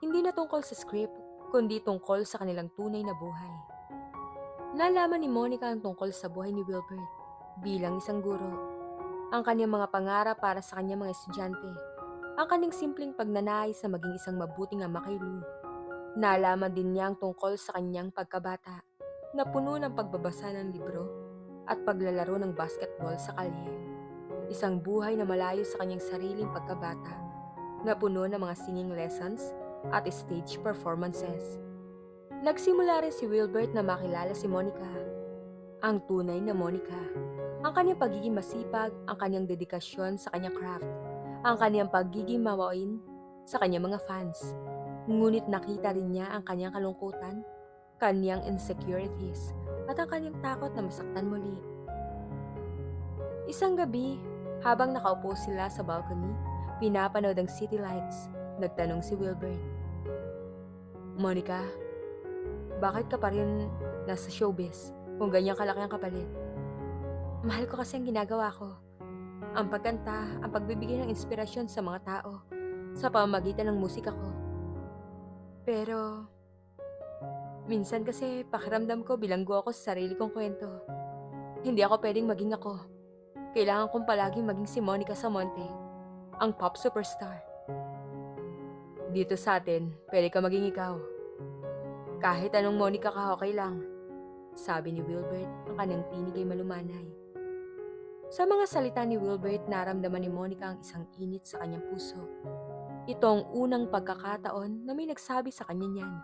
Hindi na tungkol sa script, kundi tungkol sa kanilang tunay na buhay. Nalaman ni Monica ang tungkol sa buhay ni Wilbert bilang isang guro, ang kanyang mga pangarap para sa kanyang mga estudyante, ang kanyang simpleng pagnanais na maging isang mabuting ama kay Lou. Nalaman din niya ang tungkol sa kanyang pagkabata, na puno ng pagbabasa ng libro at paglalaro ng basketball sa kalye. Isang buhay na malayo sa kanyang sariling pagkabata, na puno ng mga singing lessons at stage performances. Nagsimula rin si Wilbert na makilala si Monica, ang tunay na Monica. Ang kanyang pagiging masipag, ang kanyang dedikasyon sa kanyang craft, ang kanyang pagiging mawain sa kanyang mga fans. Ngunit nakita rin niya ang kanyang kalungkutan, kanyang insecurities, at ang kanyang takot na masaktan muli. Isang gabi, habang nakaupo sila sa balcony, pinapanood ang city lights, nagtanong si Wilbert. Monica, bakit ka pa rin nasa showbiz kung ganyan kalaki ang kapalit? Mahal ko kasi ang ginagawa ko. Ang pagkanta, ang pagbibigay ng inspirasyon sa mga tao sa pamamagitan ng musika ko. Pero, minsan kasi pakiramdam ko bilanggo ako sa sarili kong kwento. Hindi ako pwedeng maging ako. Kailangan kong palaging maging si Monica Samonte, ang pop superstar. Dito sa atin, pwede ka maging ikaw. Kahit anong Monica ka, okay lang. Sabi ni Wilbert, ang kanyang tinig ay malumanay. Sa mga salita ni Wilbert, naramdaman ni Monica ang isang init sa kanyang puso. Ito ang unang pagkakataon na may nagsabi sa kanya niyan.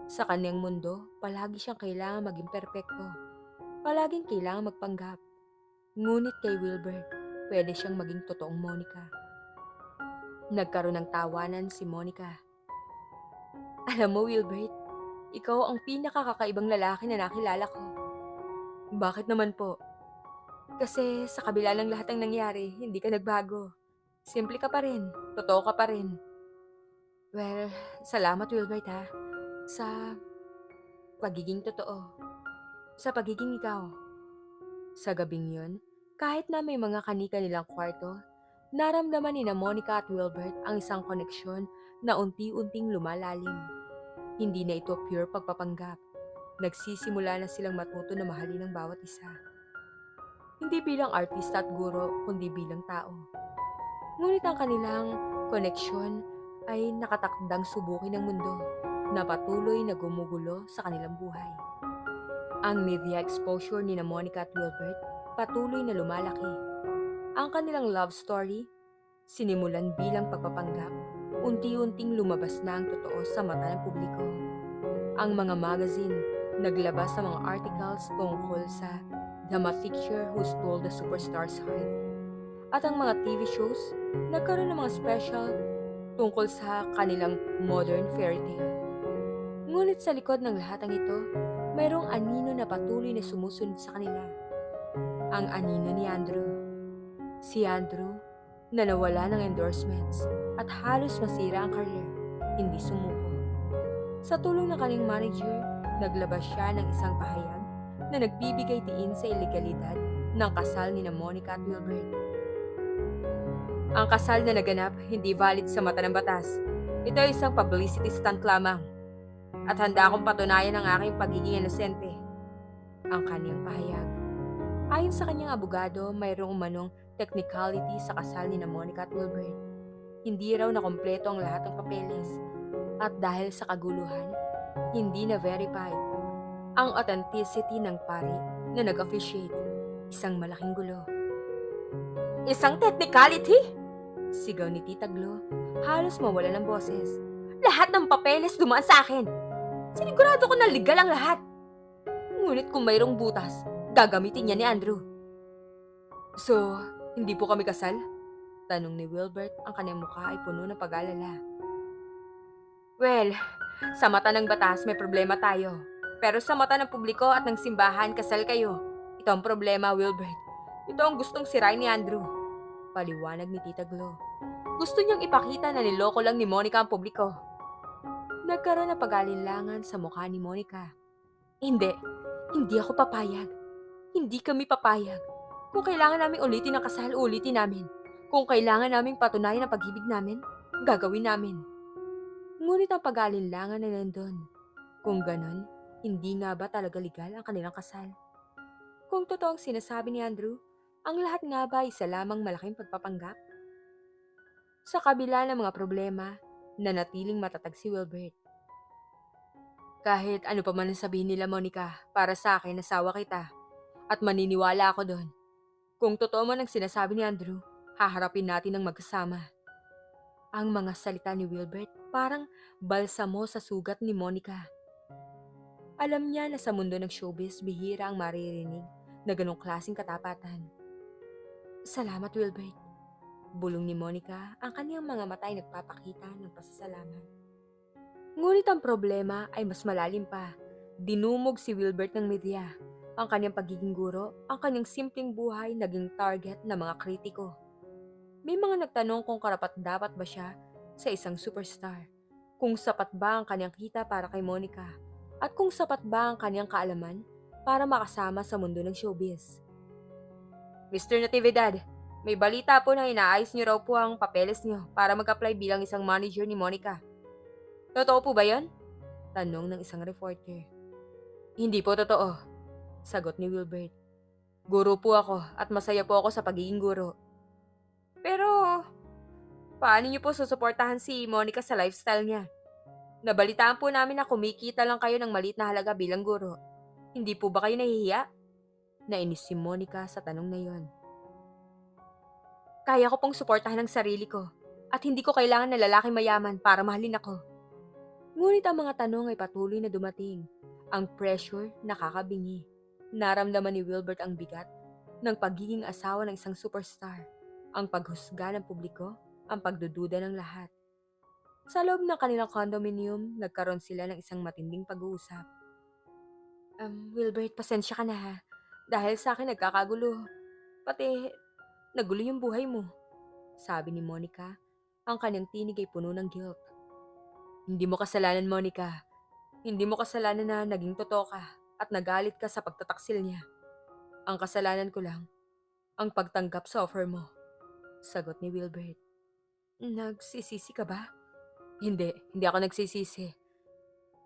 Sa kanyang mundo, palagi siyang kailangan maging perpekto. Palaging kailangan magpanggap. Ngunit kay Wilbert, pwede siyang maging totoong Monica. Nagkaroon ng tawanan si Monica. Alam mo, Wilbert, ikaw ang pinakakakaibang lalaki na nakilala ko. Bakit naman po? Kasi sa kabila ng lahat ng nangyari, hindi ka nagbago. Simple ka pa rin, totoo ka pa rin. Well, salamat Wilbert ha, sa pagiging totoo, sa pagiging ikaw. Sa gabing yun, kahit na may mga kanika nilang kwarto, naramdaman ni na Monica at Wilbert ang isang koneksyon na unti-unting lumalalim. Hindi na ito pure pagpapanggap. Nagsisimula na silang matuto na mahalin ang bawat isa. Hindi bilang artista at guro, kundi bilang tao. Ngunit ang kanilang koneksyon ay nakatakdang subukin ng mundo na patuloy na gumugulo sa kanilang buhay. Ang media exposure ni na Monica at Wilbert patuloy na lumalaki. Ang kanilang love story, sinimulan bilang pagpapanggap, unti-unting lumabas na ang totoo sa mata ng publiko. Ang mga magazine naglabas ng mga articles tungkol sa The Mathicure Who Stole the Superstar's Heart. At ang mga TV shows nagkaroon ng mga special tungkol sa kanilang modern fairy tale. Ngunit sa likod ng lahat ng ito, mayroong anino na patuloy na sumusunod sa kanila. Ang anino ni Andrew. Si Andrew na nawala ng endorsements at halos masira ang career, hindi sumuko. Sa tulong ng kanyang manager, naglabas siya ng isang pahayag na nagbibigay diin sa ilegalidad ng kasal ni Monica at Wilbert. Ang kasal na naganap hindi valid sa mata ng batas. Ito ay isang publicity stunt lamang at handa akong patunayan ang aking pagiging inosente. Ang kanyang pahayag. Ayon sa kanyang abogado, mayroong umanong technicality sa kasal ni Monica at Wilbert. Hindi raw nakompleto ang lahat ng papeles at dahil sa kaguluhan, hindi na-verify ang authenticity ng pari na nag-officiate. Isang malaking gulo. Isang technicality? Sigaw ni Tita Glo, halos mawala ng boses. Lahat ng papeles dumaan sa akin. Sinigurado ko na legal ang lahat. Ngunit kung mayroong butas, gagamitin niya ni Andrew. So, hindi po kami kasal? Tanong ni Wilbert, ang kanyang mukha ay puno ng pag-alala. Well, sa mata ng batas may problema tayo. Pero sa mata ng publiko at ng simbahan, kasal kayo. Ito ang problema, Wilbert. Ito ang gustong sirain ni Andrew. Paliwanag ni Tita Glo. Gusto niyang ipakita na niloko lang ni Monica ang publiko. Nagkaroon ng pag-alinlangan sa mukha ni Monica. Hindi ako papayag. Hindi kami papayag. Kung kailangan naming ulitin ang kasal, ulitin namin. Kung kailangan naming patunayan ang pag-ibig namin, gagawin namin. Ngunit ang pag-alinlangan na nandun. Kung ganon, hindi nga ba talaga legal ang kanilang kasal? Kung totoong sinasabi ni Andrew, ang lahat nga ba isa lamang malaking pagpapanggap? Sa kabila ng mga problema, nanatiling matatag si Wilbert. Kahit ano pa man ang sabihin nila, Monica, para sa akin nasawa kita. At maniniwala ako doon. Kung totoo man ang sinasabi ni Andrew, haharapin natin ng magkasama. Ang mga salita ni Wilbert parang balsamo sa sugat ni Monica. Alam niya na sa mundo ng showbiz, bihira ang maririnig na ganong klaseng katapatan. Salamat, Wilbert. Bulong ni Monica, ang kaniyang mga mata ay nagpapakita ng pasasalamat. Ngunit ang problema ay mas malalim pa. Dinumog si Wilbert ng media. Ang kaniyang pagiging guro, ang kaniyang simpleng buhay naging target ng mga kritiko. May mga nagtanong kung karapat-dapat ba siya sa isang superstar, kung sapat ba ang kaniyang kita para kay Monica, at kung sapat ba ang kaniyang kaalaman para makasama sa mundo ng showbiz. Mr. Natividad, may balita po na inaayos niyo raw po ang papeles niyo para mag-apply bilang isang manager ni Monica. Totoo po ba yon? Tanong ng isang reporter. Hindi po totoo, sagot ni Wilbert. Guro po ako at masaya po ako sa pagiging guro. Pero, paano niyo po susuportahan si Monica sa lifestyle niya? Nabalitaan po namin na kumikita lang kayo ng maliit na halaga bilang guro. Hindi po ba kayo nahihiya? Nainis si Monica sa tanong na yon. Kaya ko pong suportahan ang sarili ko at hindi ko kailangan na lalaking mayaman para mahalin ako. Ngunit ang mga tanong ay patuloy na dumating. Ang pressure nakakabingi. Naramdaman ni Wilbert ang bigat ng pagiging asawa ng isang superstar, ang paghusga ng publiko, ang pagdududa ng lahat. Sa loob ng kanilang condominium, nagkaroon sila ng isang matinding pag-uusap. Wilbert, pasensya ka na ha. Dahil sa akin nagkakagulo. Pati, nagulo yung buhay mo. Sabi ni Monica, ang kanyang tinig ay puno ng guilt. Hindi mo kasalanan, Monica. Hindi mo kasalanan na naging totoo ka at nagalit ka sa pagtataksil niya. Ang kasalanan ko lang, ang pagtanggap sa offer mo. Sagot ni Wilbert. Nagsisisi ka ba? Hindi ako nagsisisi.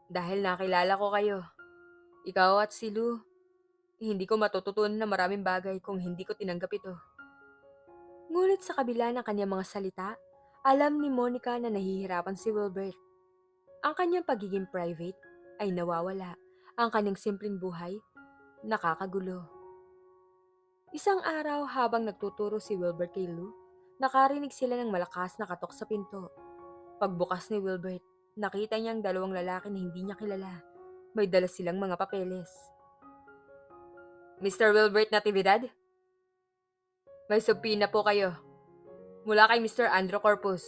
Dahil nakilala ko kayo. Ikaw at si Lou, hindi ko matututunan na maraming bagay kung hindi ko tinanggap ito. Ngunit sa kabila ng kanyang mga salita, alam ni Monica na nahihirapan si Wilbert. Ang kanyang pagiging private ay nawawala. Ang kanyang simpleng buhay, nakakagulo. Isang araw habang nagtuturo si Wilbert kay Lou, nakarinig sila ng malakas na katok sa pinto. Pagbukas ni Wilbert, nakita niyang dalawang lalaki na hindi niya kilala. May dala silang mga papeles. Mr. Wilbert Natividad? May subpoena po kayo. Mula kay Mr. Andrew Corpus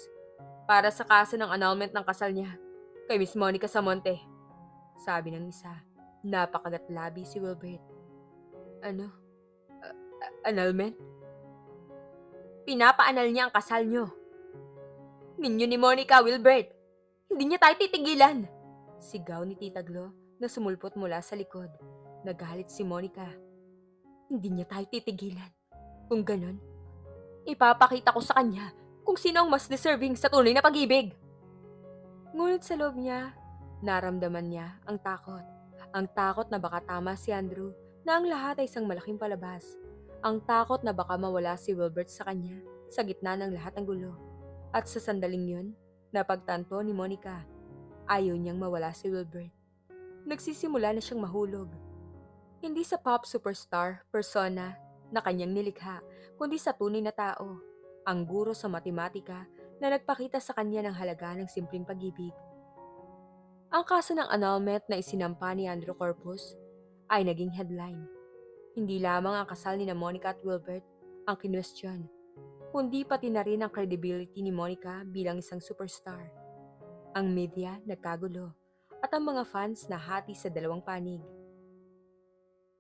para sa kaso ng annulment ng kasal niya kay Miss Monica Samonte. Sabi ng isa. Napakagat-labi si Wilbert. Ano? Annulment? Pinapaanal niya ang kasal niyo. Ninyo ni Monica, Wilbert. Hindi niya tayo titigilan. Sigaw ni Tita Glo na sumulpot mula sa likod. Nagalit si Monica. Hindi niya tayo titigilan. Kung ganon, ipapakita ko sa kanya kung sino ang mas deserving sa tunay na pag-ibig. Ngunit sa loob niya, naramdaman niya ang takot. Ang takot na baka tama si Andrew na ang lahat ay isang malaking palabas. Ang takot na baka mawala si Wilbert sa kanya sa gitna ng lahat ng gulo. At sa sandaling yun, napagtanto ni Monica. Ayaw niyang mawala si Wilbert. Nagsisimula na siyang mahulog. Hindi sa pop superstar persona na kanyang nilikha, kundi sa tunay na tao. Ang guro sa matematika na nagpakita sa kanya ng halaga ng simpleng pag-ibig. Ang kaso ng annulment na isinampa ni Andrew Corpus ay naging headline. Hindi lamang ang kasal ni Monica at Wilbert ang kinwestiyon, kundi pati na rin ang credibility ni Monica bilang isang superstar. Ang media nagkagulo at ang mga fans nahati sa dalawang panig.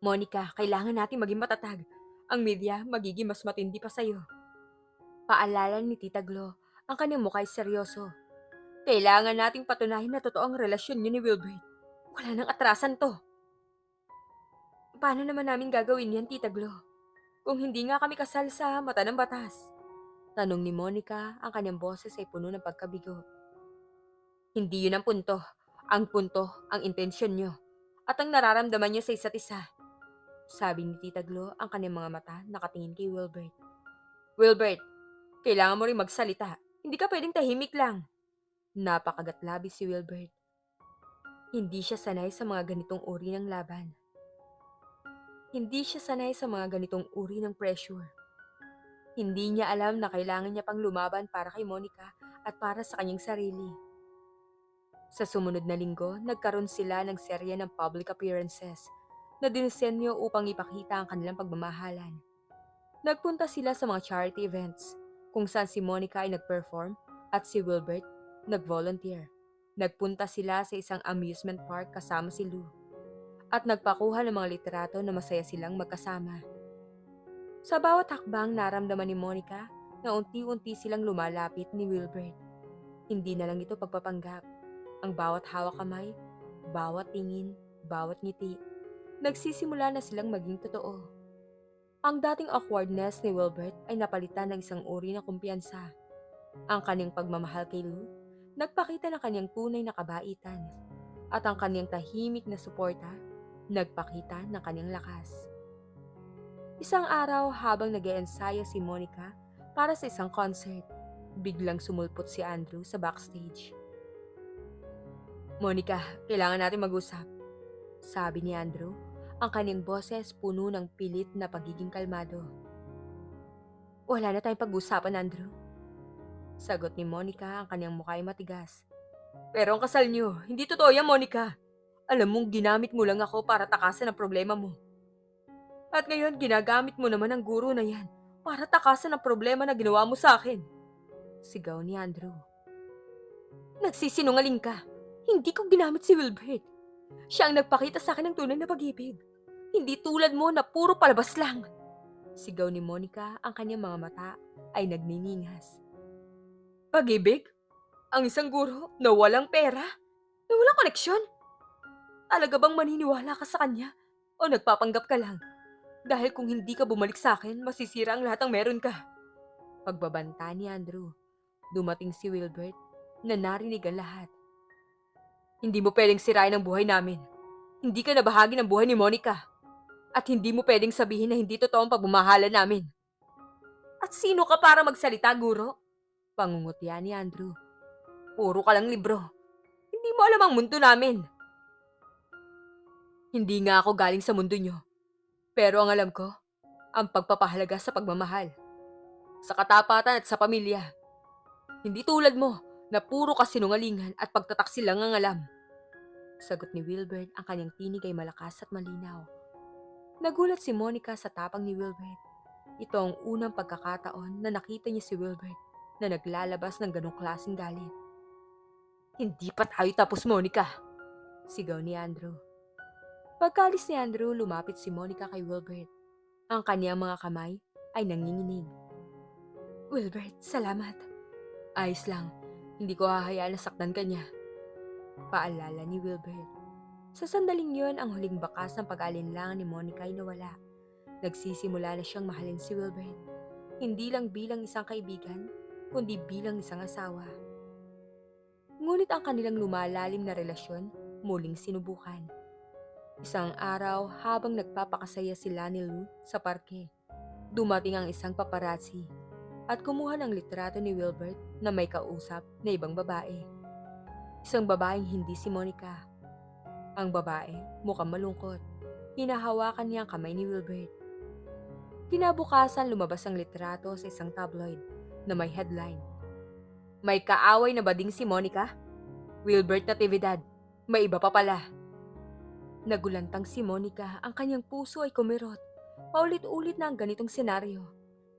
Monica, kailangan natin maging matatag. Ang media magiging mas matindi pa sa'yo. Paalala ni Tita Glo, ang kanyang mukha ay seryoso. Kailangan nating patunayan na totoo ang relasyon niyo ni Wilbert. Wala nang atrasan to. Paano naman namin gagawin yan, Tita Glo? Kung hindi nga kami kasal sa mata ng batas. Tanong ni Monica, ang kanyang boses ay puno ng pagkabigo. Hindi yun ang punto. Ang punto, ang intensyon niyo. At ang nararamdaman niyo sa isa't isa. Sabi ni Tita Glo, ang kanyang mga mata nakatingin kay Wilbert. Wilbert, kailangan mo rin magsalita. Hindi ka pwedeng tahimik lang. Napakagat-labi si Wilbert. Hindi siya sanay sa mga ganitong uri ng laban. Hindi siya sanay sa mga ganitong uri ng pressure. Hindi niya alam na kailangan niya pang lumaban para kay Monica at para sa kanyang sarili. Sa sumunod na linggo, nagkaroon sila ng serye ng public appearances na dinisenyo upang ipakita ang kanilang pagmamahalan. Nagpunta sila sa mga charity events kung saan si Monica ay nag-perform at si Wilbert nag-volunteer. Nagpunta sila sa isang amusement park kasama si Lou at nagpakuha ng mga literato na masaya silang magkasama. Sa bawat hakbang naramdaman ni Monica na unti-unti silang lumalapit ni Wilbert. Hindi na lang ito pagpapanggap. Ang bawat hawak kamay, bawat tingin, bawat ngiti, nagsisimula na silang maging totoo. Ang dating awkwardness ni Wilbert ay napalitan ng isang uri ng kumpiyansa. Ang kanyang pagmamahal kay Lou, nagpakita ng kanyang tunay na kabaitan. At ang kanyang tahimik na suporta, nagpakita ng kanyang lakas. Isang araw habang nag-eensayo si Monica para sa isang concert, biglang sumulpot si Andrew sa backstage. Monica, kailangan natin mag-usap. Sabi ni Andrew, ang kanyang boses puno ng pilit na pagiging kalmado. Wala na tayong pag-usapan, Andrew. Sagot ni Monica, ang kanyang mukha ay matigas. Pero ang kasal niyo, hindi totoo yan, Monica. Alam mong ginamit mo lang ako para takasan ang problema mo. At ngayon ginagamit mo naman ang guro na yan para takasan ang problema na ginawa mo sa akin. Sigaw ni Andrew. Nagsisinungaling ka. Hindi ko ginamit si Wilbert. Siya ang nagpakita sa akin ng tunay na pag-ibig. Hindi tulad mo na puro palabas lang. Sigaw ni Monica, ang kanyang mga mata ay nagniningas. Pag-ibig? Ang isang guro na walang pera? Na walang koneksyon? Talaga bang maniniwala ka sa kanya? O nagpapanggap ka lang? Dahil kung hindi ka bumalik sa akin, masisira ang lahat ng meron ka. Pagbabanta ni Andrew, dumating si Wilbert na narinig ang lahat. Hindi mo pwedeng sirain ang buhay namin. Hindi ka na bahagi ng buhay ni Monica. At hindi mo pwedeng sabihin na hindi totoo ang pagmamahalan namin. At sino ka para magsalita, guro? Pangungutya ni Andrew. Puro ka lang libro. Hindi mo alam ang mundo namin. Hindi nga ako galing sa mundo nyo. Pero ang alam ko, ang pagpapahalaga sa pagmamahal. Sa katapatan at sa pamilya. Hindi tulad mo na puro kasinungalingan at pagtataksil lang ang alam. Sagot ni Wilbert, ang kanyang tinig ay malakas at malinaw. Nagulat si Monica sa tapang ni Wilbert. Ito ang unang pagkakataon na nakita niya si Wilbert na naglalabas ng ganong klaseng galit. Hindi pa tayo tapos, Monica, sigaw ni Andrew. Pagkalis ni Andrew, lumapit si Monica kay Wilbert. Ang kaniyang mga kamay ay nanginginig. Wilbert, salamat. Ayos lang. Hindi ko hahayaan na saktan ka niya. Paalala ni Wilbert. Sa sandaling yun, ang huling bakas ng pag-alinlangan ni Monica ay nawala. Nagsisimula na siyang mahalin si Wilbert. Hindi lang bilang isang kaibigan, kundi bilang isang asawa. Ngunit ang kanilang lumalalim na relasyon muling sinubukan. Isang araw habang nagpapakasaya sila ni Lou sa parke, dumating ang isang paparazzi at kumuha ng litrato ni Wilbert na may kausap na ibang babae. Isang babaeng hindi si Monica. Ang babae mukhang malungkot. Hinahawakan niya ang kamay ni Wilbert. Kinabukasan lumabas ang litrato sa isang tabloid na may headline. May kaaway na bading si Monica? Wilbert Natividad, may iba pa pala. Nagulantang si Monica, ang kanyang puso ay kumirot. Paulit-ulit na ang ganitong senaryo.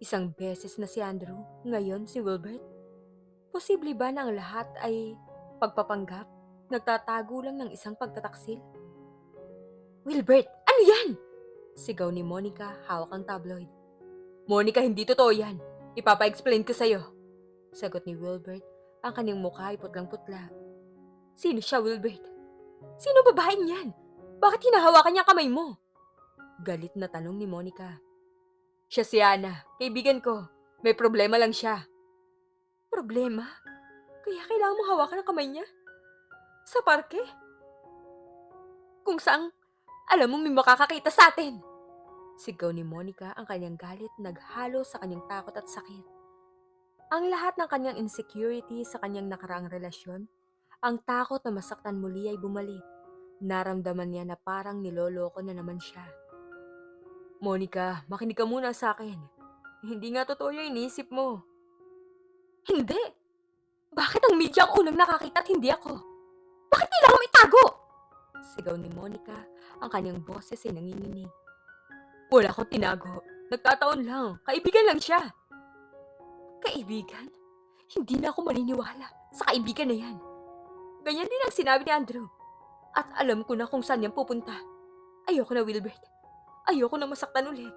Isang beses na si Andrew, ngayon si Wilbert. Posible ba na ang lahat ay pagpapanggap? Nagtatago lang ng isang pagtataksil? Wilbert, ano yan? Sigaw ni Monica, hawak ang tabloid. Monica, hindi totoo yan. Ipapa-explain ko sa'yo. Sagot ni Wilbert, ang kanyang mukha ay putlang-putla. Sino siya, Wilbert? Sino babaeng yan? Bakit hinahawakan niya kamay mo? Galit na tanong ni Monica. Siya si Ana, kaibigan ko. May problema lang siya. Problema? Kaya kailangan mo hawakan ang kamay niya? Sa parke? Kung saan, alam mo may makakakita sa atin. Sigaw ni Monica, ang kanyang galit naghalo sa kanyang takot at sakit. Ang lahat ng kanyang insecurity sa kanyang nakaraang relasyon, ang takot na masaktan muli ay bumalik. Naramdaman niya na parang niloloko na naman siya. Monica, makinig ka muna sa akin. Hindi nga totoo yung iniisip mo. Hindi! Bakit ang media ang unang nakakita at hindi ako? Bakit kailangan mo itago? Sigaw ni Monica, ang kanyang boses ay nanginginig. Wala akong tinago. Nagkataon lang. Kaibigan lang siya. Kaibigan? Hindi na ako maniniwala sa kaibigan na yan. Ganyan din ang sinabi ni Andrew. At alam ko na kung saan yan pupunta. Ayoko na, Wilbert. Ayoko na masaktan ulit.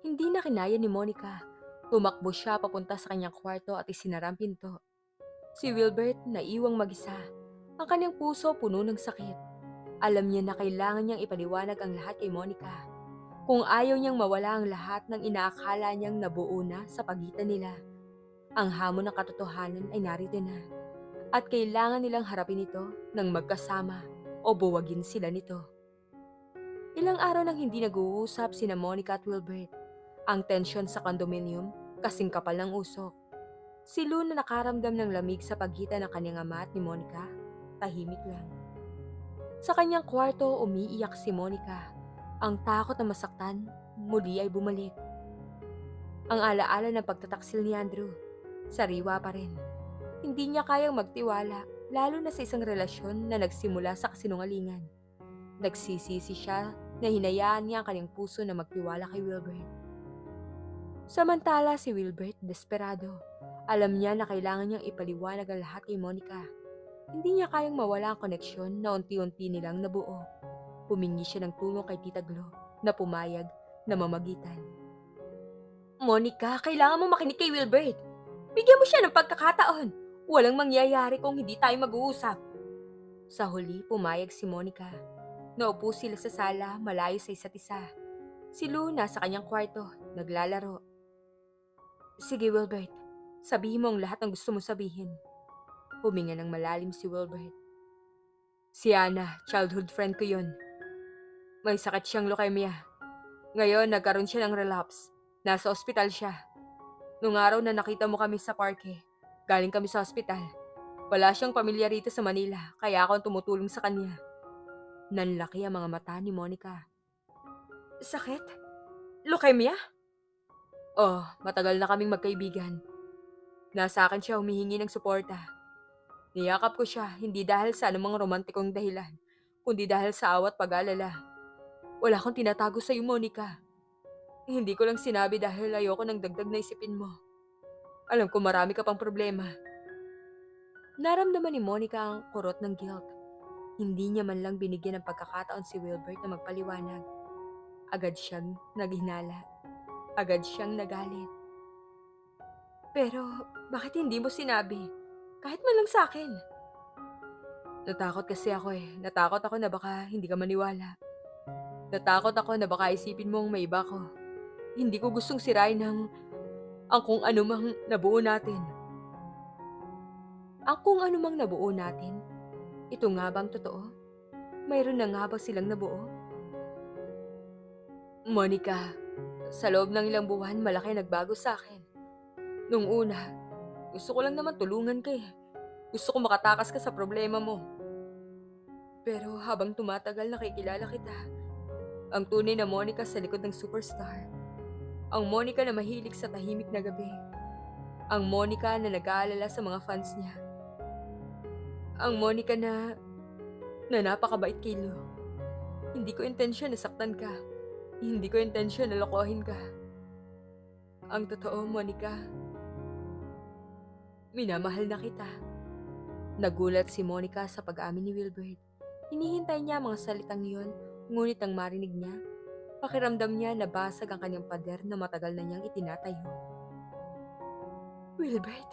Hindi na kinaya ni Monica. Tumakbo siya papunta sa kanyang kwarto at isinara ang pinto. Si Wilbert naiwang mag-isa. Ang kanyang puso puno ng sakit. Alam niya na kailangan niyang ipaliwanag ang lahat kay Monica. Kung ayaw niyang mawala ang lahat ng inaakala niyang nabuo na sa pagitan nila. Ang hamon ng katotohanan ay narito na. At kailangan nilang harapin ito ng magkasama o buwagin sila nito. Ilang araw nang hindi nag-uusap sina Monica at Wilbert. Ang tensyon sa condominium kasing kapal ng usok. Si Lou na nakaramdam ng lamig sa pagitan ng kanyang ama at ni Monica, tahimik lang. Sa kanyang kwarto umiiyak si Monica. Ang takot na masaktan muli ay bumalik. Ang alaala ng pagtataksil ni Andrew, sariwa pa rin. Hindi niya kayang magtiwala, lalo na sa isang relasyon na nagsimula sa kasinungalingan. Nagsisisi siya na hinayaan niya ang kanyang puso na magtiwala kay Wilbert. Samantala si Wilbert, desperado. Alam niya na kailangan niyang ipaliwanag ang lahat kay Monica. Hindi niya kayang mawala ang koneksyon na unti-unti nilang nabuo. Humingi siya ng tulong kay Tita Glo na pumayag na mamagitan. Monica, kailangan mo makinig kay Wilbert. Bigyan mo siya ng pagkakataon. Walang mangyayari kung hindi tayo mag-uusap. Sa huli, pumayag si Monica. Naupo sila sa sala, malayo sa isa't isa. Si Lou nasa kanyang kwarto, naglalaro. Sige Wilbert, sabihin mo ang lahat ng gusto mo sabihin. Huminga ng malalim si Wilbert. Si Ana, childhood friend ko yun. May sakit siyang leukemia. Ngayon, nagkaroon siya ng relapse. Nasa ospital siya. Nung araw na nakita mo kami sa parke, galing kami sa ospital. Wala siyang pamilya rito sa Manila, kaya ako ang tumutulong sa kanya. Nanlaki ang mga mata ni Monica. Sakit? Leukemia? Oh, matagal na kaming magkaibigan. Nasa akin siya humihingi ng suporta. Niyakap ko siya, hindi dahil sa anumang romantikong dahilan, kundi dahil sa awat pag-alala. Wala akong tinatago sa'yo, Monica. Hindi ko lang sinabi dahil ayoko ng dagdag na isipin mo. Alam ko marami ka pang problema. Naramdaman ni Monica ang kurot ng guilt. Hindi niya man lang binigyan ng pagkakataon si Wilbert na magpaliwanag. Agad siyang naghinala. Agad siyang nagalit. Pero bakit hindi mo sinabi? Kahit man lang sa akin. Natakot kasi ako eh. Natakot ako na baka hindi ka maniwala. Natakot ako na baka isipin mong may iba ko. Hindi ko gustong sirain ang kung ano mang nabuo natin. Ang kung ano mang nabuo natin, ito nga bang totoo? Mayroon na nga ba silang nabuo? Monica, sa loob ng ilang buwan, malaki nagbago sa akin. Nung una, gusto ko lang naman tulungan ka eh. Gusto ko makatakas ka sa problema mo. Pero habang tumatagal nakikilala kita, ang tunay na Monica sa likod ng superstar. Ang Monica na mahilig sa tahimik na gabi. Ang Monica na nag-aalala sa mga fans niya. Ang Monica na napakabait kay Lou. Hindi ko intensyon na saktan ka. Hindi ko intensyon na lokohin ka. Ang totoo, Monica, minamahal na kita. Nagulat si Monica sa pag-amin ni Wilbert. Hinihintay niya ang mga salitang iyon, ngunit nang marinig niya, pakiramdam niya na basag ang kanyang pader na matagal na niyang itinatayo. Wilbert,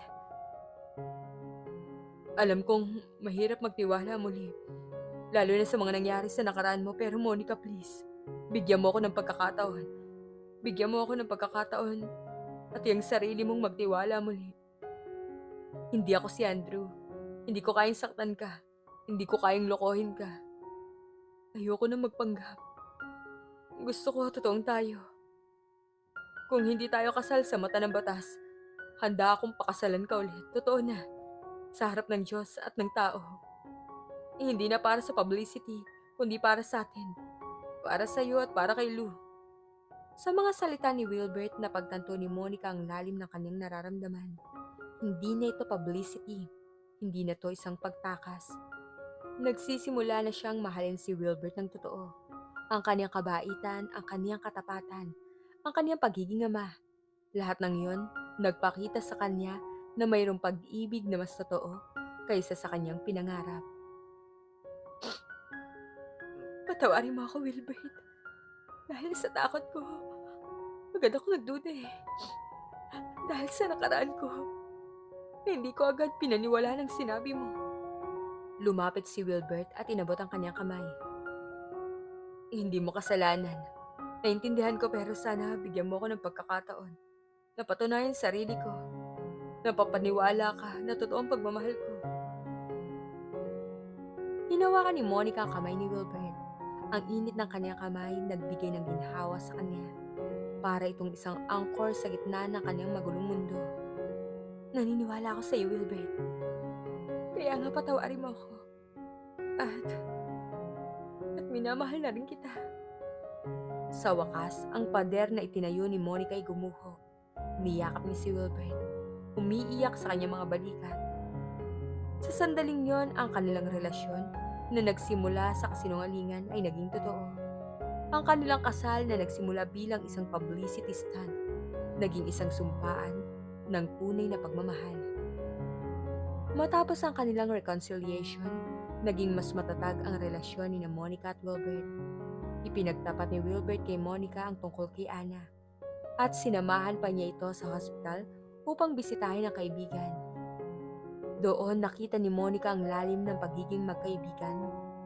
alam kong mahirap magtiwala muli. Lalo na sa mga nangyari sa nakaraan mo, pero Monica, please, bigyan mo ako ng pagkakataon. Bigyan mo ako ng pagkakataon at yung sarili mong magtiwala muli. Hindi ako si Andrew. Hindi ko kayang saktan ka. Hindi ko kayang lokohin ka. Ayoko na magpanggap. Gusto ko totoong tayo. Kung hindi tayo kasal sa mata ng batas, handa akong pakasalan ka ulit. Totoo na. Sa harap ng Diyos at ng tao. Hindi na para sa publicity, kundi para sa atin. Para sa iyo at para kay Lou. Sa mga salita ni Wilbert, napagtanto ni Monica ang lalim ng kanyang nararamdaman. Hindi na ito publicity. Hindi na to isang pagtakas. Nagsisimula na siyang mahalin si Wilbert ng totoo. Ang kanyang kabaitan, ang kanyang katapatan, ang kanyang pagiging ama. Lahat ng iyon, nagpakita sa kanya na mayroong pag-ibig na mas totoo kaysa sa kanyang pinangarap. Patawarin mo ako, Wilbert. Dahil sa takot ko, agad ako nagduda eh. Dahil sa nakaraan ko, hindi ko agad pinaniwala ng sinabi mo. Lumapit si Wilbert at inabot ang kanyang kamay. Hindi mo kasalanan. Naintindihan ko pero sana bigyan mo ako ng pagkakataon. Napatunayan sa sarili ko. Napapaniwala ka na totoong pagmamahal ko. Hinawakan ni Monica ang kamay ni Wilbert. Ang init ng kanyang kamay nagbigay ng ginhawa sa kanya. Para itong isang angkor sa gitna ng kanyang magulong mundo. Naniniwala ako sa iyo, Wilbert. Kaya nga patawarin mo ako. At minamahal na rin kita. Sa wakas, ang pader na itinayo ni Monica ay gumuho. Niyakap ni si Wilbert. Umiiyak sa kanyang mga balikat. Sa sandaling yon, ang kanilang relasyon na nagsimula sa kasinungalingan ay naging totoo. Ang kanilang kasal na nagsimula bilang isang publicity stunt, naging isang sumpaan ng tunay na pagmamahal. Matapos ang kanilang reconciliation, naging mas matatag ang relasyon ni Monica at Wilbert. Ipinagtapat ni Wilbert kay Monica ang tungkol kay Anna at sinamahan pa niya ito sa hospital upang bisitahin ang kaibigan. Doon nakita ni Monica ang lalim ng pagiging magkaibigan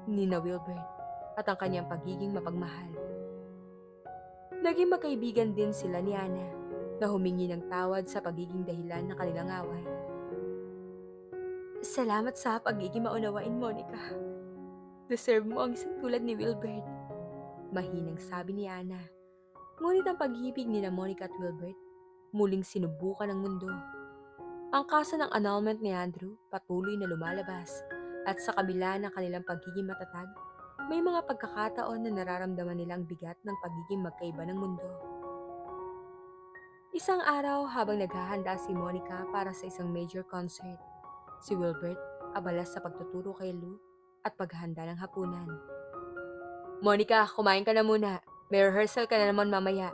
ni Wilbert at ang kanyang pagiging mapagmahal. Naging magkaibigan din sila ni Anna na humingi ng tawad sa pagiging dahilan ng kanilang away. Salamat sa pagiging maunawain, Monica. Deserve mo ang isang tulad ni Wilbert. Mahinang sabi ni Anna. Ngunit ang pag-ibig ni Monica at Wilbert muling sinubukan ng mundo. Ang kaso ng annulment ni Andrew patuloy na lumalabas at sa kabila ng kanilang pagiging matatag, may mga pagkakataon na nararamdaman nilang bigat ng pagiging magkaiba ng mundo. Isang araw habang naghahanda si Monica para sa isang major concert, si Wilbert abala sa pagtuturo kay Lou at paghahanda ng hapunan. Monica, kumain ka na muna. May rehearsal ka na naman mamaya.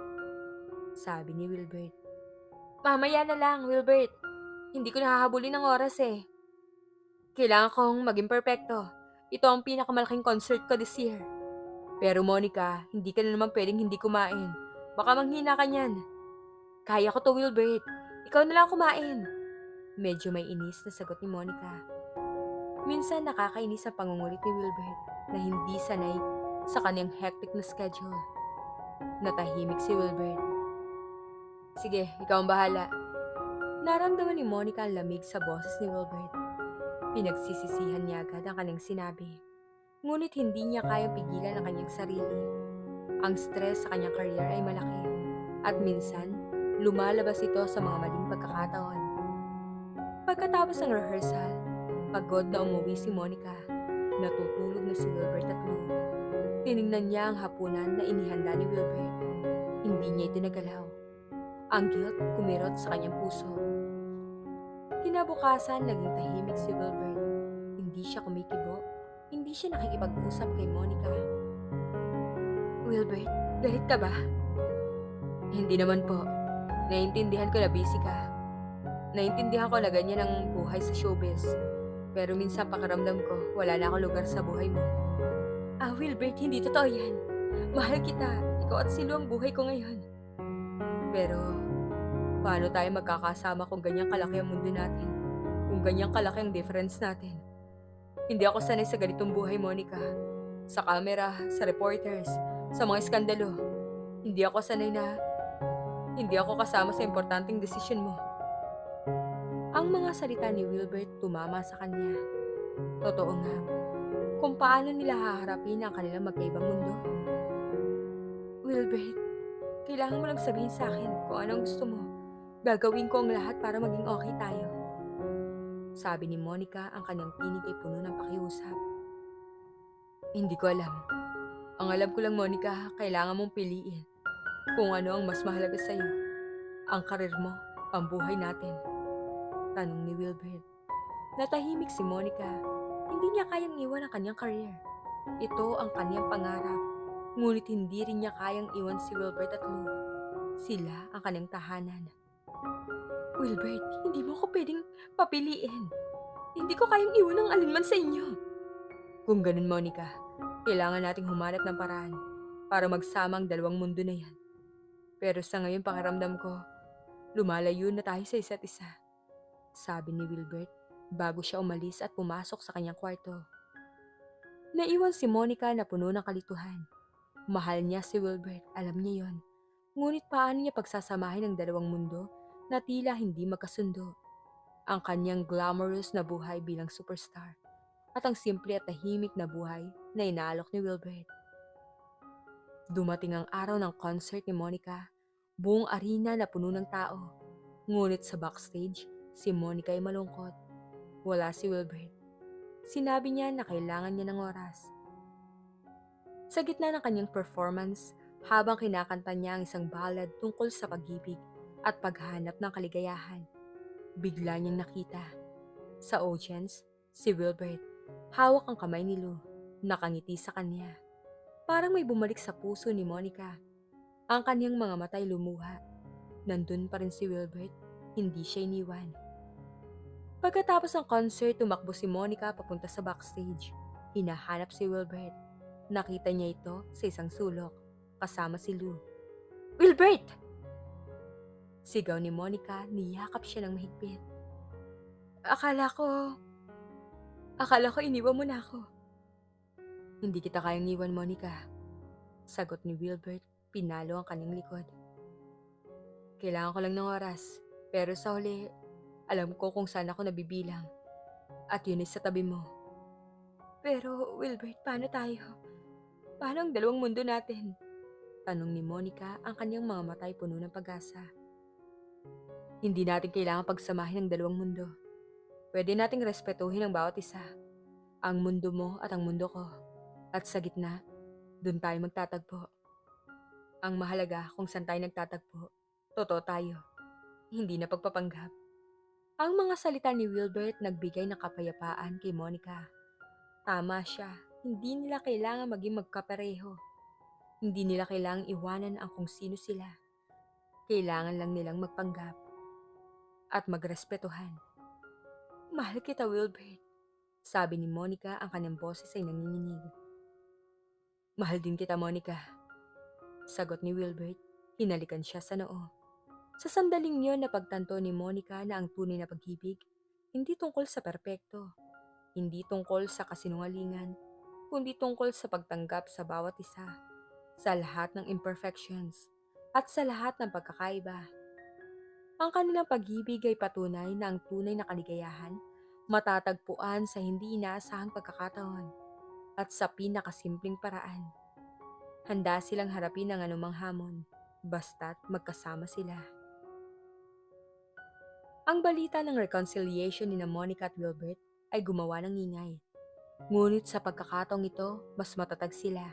Sabi ni Wilbert. Mamaya na lang, Wilbert. Hindi ko nahahabulin ng oras eh. Kailangan kong maging perpekto. Ito ang pinakamalaking concert ko this year. Pero Monica, hindi ka na naman pwedeng hindi kumain. Baka manghina ka niyan. Kaya ko to, Wilbert. Ikaw na lang kumain. Medyo may inis na sagot ni Monica. Minsan nakakainis ang pangungulit ni Wilbert na hindi sanay sa kanyang hectic na schedule. Natahimik si Wilbert. Sige, ikaw ang bahala. Naramdaman ni Monica ang lamig sa boses ni Wilbert. Pinagsisisihan niya agad ang kanyang sinabi. Ngunit hindi niya kayang pigilan ang kanyang sarili. Ang stress sa kanyang career ay malaki. At minsan, lumalabas ito sa mga maling pagkakataon. Pagkatapos ng rehearsal, pagod na umuwi si Monica. Natutulog na si Wilbert at Lou. Tiningnan niya ang hapunan na inihanda ni Wilbert. Hindi niya ito nagalaw. Ang guilt kumirot sa kanyang puso. Kinabukasan, naging tahimik si Wilbert. Hindi siya kumikibo. Hindi siya nakikipag-usap kay Monica. Wilbert, galit ka ba? Hindi naman po. Naiintindihan ko na busy ka. Naiintindihan ko na ganyan ang buhay sa showbiz. Pero minsan pakiramdam ko, wala na akong lugar sa buhay mo. Wilbert, hindi totoo yan. Mahal kita. Ikaw at si Lou ang buhay ko ngayon. Pero, paano tayo magkakasama kung ganyang kalaki ang mundo natin? Kung ganyang kalaki ang difference natin? Hindi ako sanay sa ganitong buhay, Monica. Sa camera, sa reporters, sa mga iskandalo. Hindi ako sanay na hindi ako kasama sa importanteng desisyon mo. Ang mga salita ni Wilbert tumama sa kanya. Totoo nga, kung paano nila haharapin ang kanilang magkaibang mundo. Wilbert, kailangan mo lang sabihin sa akin kung anong gusto mo. Gagawin ko ang lahat para maging okay tayo. Sabi ni Monica, ang kanyang tinig ay puno ng pakiusap. Hindi ko alam. Ang alam ko lang, Monica, kailangan mong piliin kung ano ang mas mahalaga sa'yo. Ang karir mo, ang buhay natin. Tanong ni Wilbert. Natahimik si Monica. Hindi niya kayang iwan ang kanyang career. Ito ang kanyang pangarap. Ngunit hindi rin niya kayang iwan si Wilbert at Lou. Sila ang kanyang tahanan. Wilbert, hindi mo ko pwedeng papiliin. Hindi ko kayang iwan ang alinman sa inyo. Kung ganun, Monica, kailangan nating humanap ng paraan para magsama ang dalawang mundo na yan. Pero sa ngayon pakiramdam ko, lumalayo na tayo sa isa't isa. Sabi ni Wilbert bago siya umalis at pumasok sa kanyang kwarto. Naiwan si Monica na puno ng kalituhan. Mahal niya si Wilbert, alam niya yon. Ngunit paano niya pagsasamahin ang dalawang mundo na tila hindi magkasundo? Ang kanyang glamorous na buhay bilang superstar at ang simple at tahimik na buhay na inaalok ni Wilbert. Dumating ang araw ng concert ni Monica. Buong arena na puno ng tao. Ngunit sa backstage, si Monica ay malungkot. Wala si Wilbert. Sinabi niya na kailangan niya ng oras. Sa gitna ng kanyang performance, habang kinakanta niya ang isang ballad tungkol sa pag-ibig at paghanap ng kaligayahan, bigla niyang nakita. Sa audience, si Wilbert, hawak ang kamay ni Lou, nakangiti sa kanya. Parang may bumalik sa puso ni Monica. Ang kanyang mga matay lumuha. Nandun pa rin si Wilbert, hindi siya iniwan. Pagkatapos ng concert, tumakbo si Monica papunta sa backstage. Hinahanap si Wilbert. Nakita niya ito sa isang sulok, kasama si Lou. Wilbert! Sigaw ni Monica, niyakap siya ng mahigpit. Akala ko iniwan mo na ako. Hindi kita kayang iwan, Monica. Sagot ni Wilbert, pinalo ang kanyang likod. Kailangan ko lang ng oras, pero sa huli, alam ko kung saan ako nabibilang. At yun ay sa tabi mo. Pero, Wilbert, paano tayo? Paano ang dalawang mundo natin? Tanong ni Monica, ang kanyang mga matay puno ng pag-asa. Hindi natin kailangan pagsamahin ang dalawang mundo. Pwede nating respetuhin ang bawat isa. Ang mundo mo at ang mundo ko. At sa gitna, dun tayo magtatagpo. Ang mahalaga kung saan tayo nagtatagpo, totoo tayo. Hindi na pagpapanggap. Ang mga salita ni Wilbert nagbigay ng kapayapaan kay Monica. Tama siya, hindi nila kailangan maging magkapareho. Hindi nila kailangang iwanan ang kung sino sila. Kailangan lang nilang magpanggap at magrespetuhan. Mahal kita, Wilbert. Sabi ni Monica, ang kanyang boses ay nanginginig. Mahal din kita, Monica. Sagot ni Wilbert. Hinalikan siya sa noo. Sa sandaling yun napagtanto ni Monica na ang tunay na pag-ibig, hindi tungkol sa perpekto, hindi tungkol sa kasinungalingan, kundi tungkol sa pagtanggap sa bawat isa, sa lahat ng imperfections, at sa lahat ng pagkakaiba. Ang kanilang pag-ibig ay patunay na ang tunay na kaligayahan matatagpuan sa hindi inaasahang pagkakataon at sa pinakasimpleng paraan. Handa silang harapin ang anumang hamon, basta't magkasama sila. Ang balita ng reconciliation ni Monica at Wilbert ay gumawa ng ingay. Ngunit sa pagkakataong ito, mas matatag sila.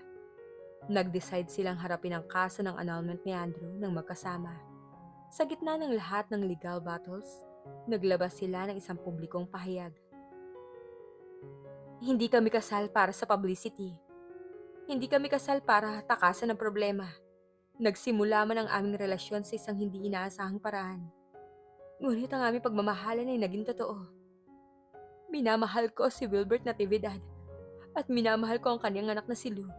Nag-decide silang harapin ang kaso ng annulment ni Andrew ng magkasama. Sa gitna ng lahat ng legal battles, naglabas sila ng isang publikong pahayag. Hindi kami kasal para sa publicity. Hindi kami kasal para takasan ng problema. Nagsimula man ang aming relasyon sa isang hindi inaasahang paraan. Ngunit ang aming pagmamahalan ay naging totoo. Minamahal ko si Wilbert Natividad at minamahal ko ang kanyang anak na si Lou.